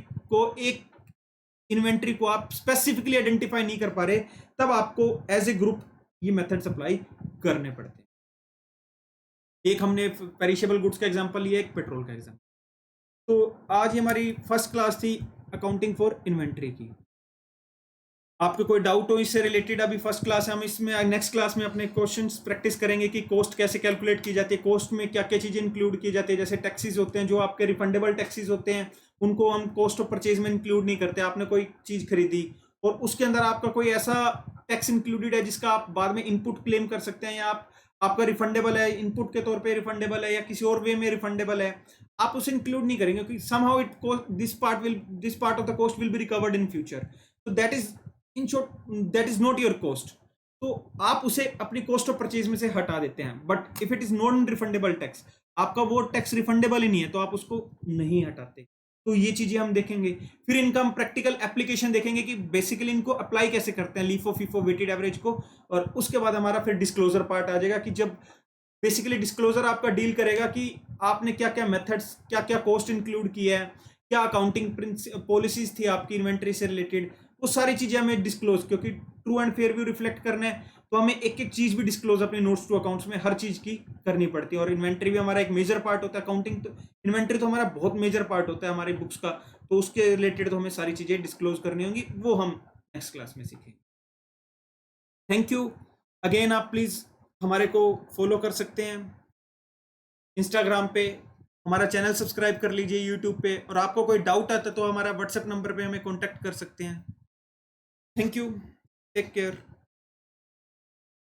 को आप स्पेसिफिकली आइडेंटिफाई नहीं कर पा रहे, तब आपको एज ए ग्रुप ये मेथड्स अप्लाई करने पड़ते हैं। एक हमने पेरिशेबल गुड्स का एग्जांपल लिया, एक पेट्रोल का एग्जांपल। तो आज ये हमारी फर्स्ट क्लास थी अकाउंटिंग फॉर इन्वेंट्री की। आपको कोई डाउट हो इससे रिलेटेड, अभी फर्स्ट क्लास है, हम इसमें नेक्स्ट क्लास में अपने क्वेश्चंस प्रैक्टिस करेंगे कि कॉस्ट कैसे कैलकुलेट की जाती है, कॉस्ट में क्या क्या चीजें इंक्लूड की जाती है। जैसे टैक्सेस होते हैं, जो आपके रिफंडेबल टैक्सेस होते हैं, उनको हम कॉस्ट ऑफ परचेज में इंक्लूड नहीं करते। आपने कोई चीज खरीदी और उसके अंदर आपका कोई ऐसा टैक्स इंक्लूडेड है जिसका आप बाद में इनपुट क्लेम कर सकते हैं, या आपका रिफंडेबल है, इनपुट के तौर पे रिफंडेबल है, या किसी और वे में रिफंडेबल है, आप उसे इंक्लूड नहीं करेंगे क्योंकि somehow this part of the cost will be recovered in future. तो that is in short, that is not your cost. तो आप उसे अपनी कॉस्ट ऑफ परचेज में से हटा देते हैं। But if it is non refundable tax, आपका वो टैक्स रिफंडेबल ही नहीं है, तो आप उसको नहीं हटाते। तो ये चीजें हम देखेंगे। फिर इनका हम प्रैक्टिकल एप्लीकेशन देखेंगे कि बेसिकली इनको अप्लाई कैसे करते हैं, लीफो, फीफो, वेटेड एवरेज को। और उसके बाद हमारा फिर डिस्क्लोजर पार्ट आ जाएगा कि जब बेसिकली डिस्क्लोजर आपका डील करेगा कि आपने क्या क्या मेथड्स, क्या क्या कॉस्ट इंक्लूड किया है, क्या अकाउंटिंग पॉलिसीज थी आपकी इन्वेंट्री से रिलेटेड, वो सारी चीजें हमें डिस्क्लोज, क्योंकि true and fair view reflect करना है तो हमें एक एक चीज भी डिस्क्लोज अपने नोट्स टू अकाउंट्स में हर चीज की करनी पड़ती है। और इन्वेंट्री भी हमारा एक मेजर पार्ट होता है, अकाउंटिंग तो इन्वेंट्री तो हमारा बहुत मेजर पार्ट होता है हमारी बुक्स का, तो उसके रिलेटेड तो हमें सारी चीजें डिस्क्लोज करनी होंगी, वो हम नेक्स्ट क्लास में सीखेंगे। Thank you again. आप प्लीज हमारे को फॉलो कर सकते हैं। इंस्टाग्राम पे, हमारा चैनल सब्सक्राइब कर लीजिए यूट्यूब पे, और आपको कोई डाउट आता तो हमारा व्हाट्सएप नंबर पे हमें कॉन्टैक्ट कर सकते हैं। Thank you, take care.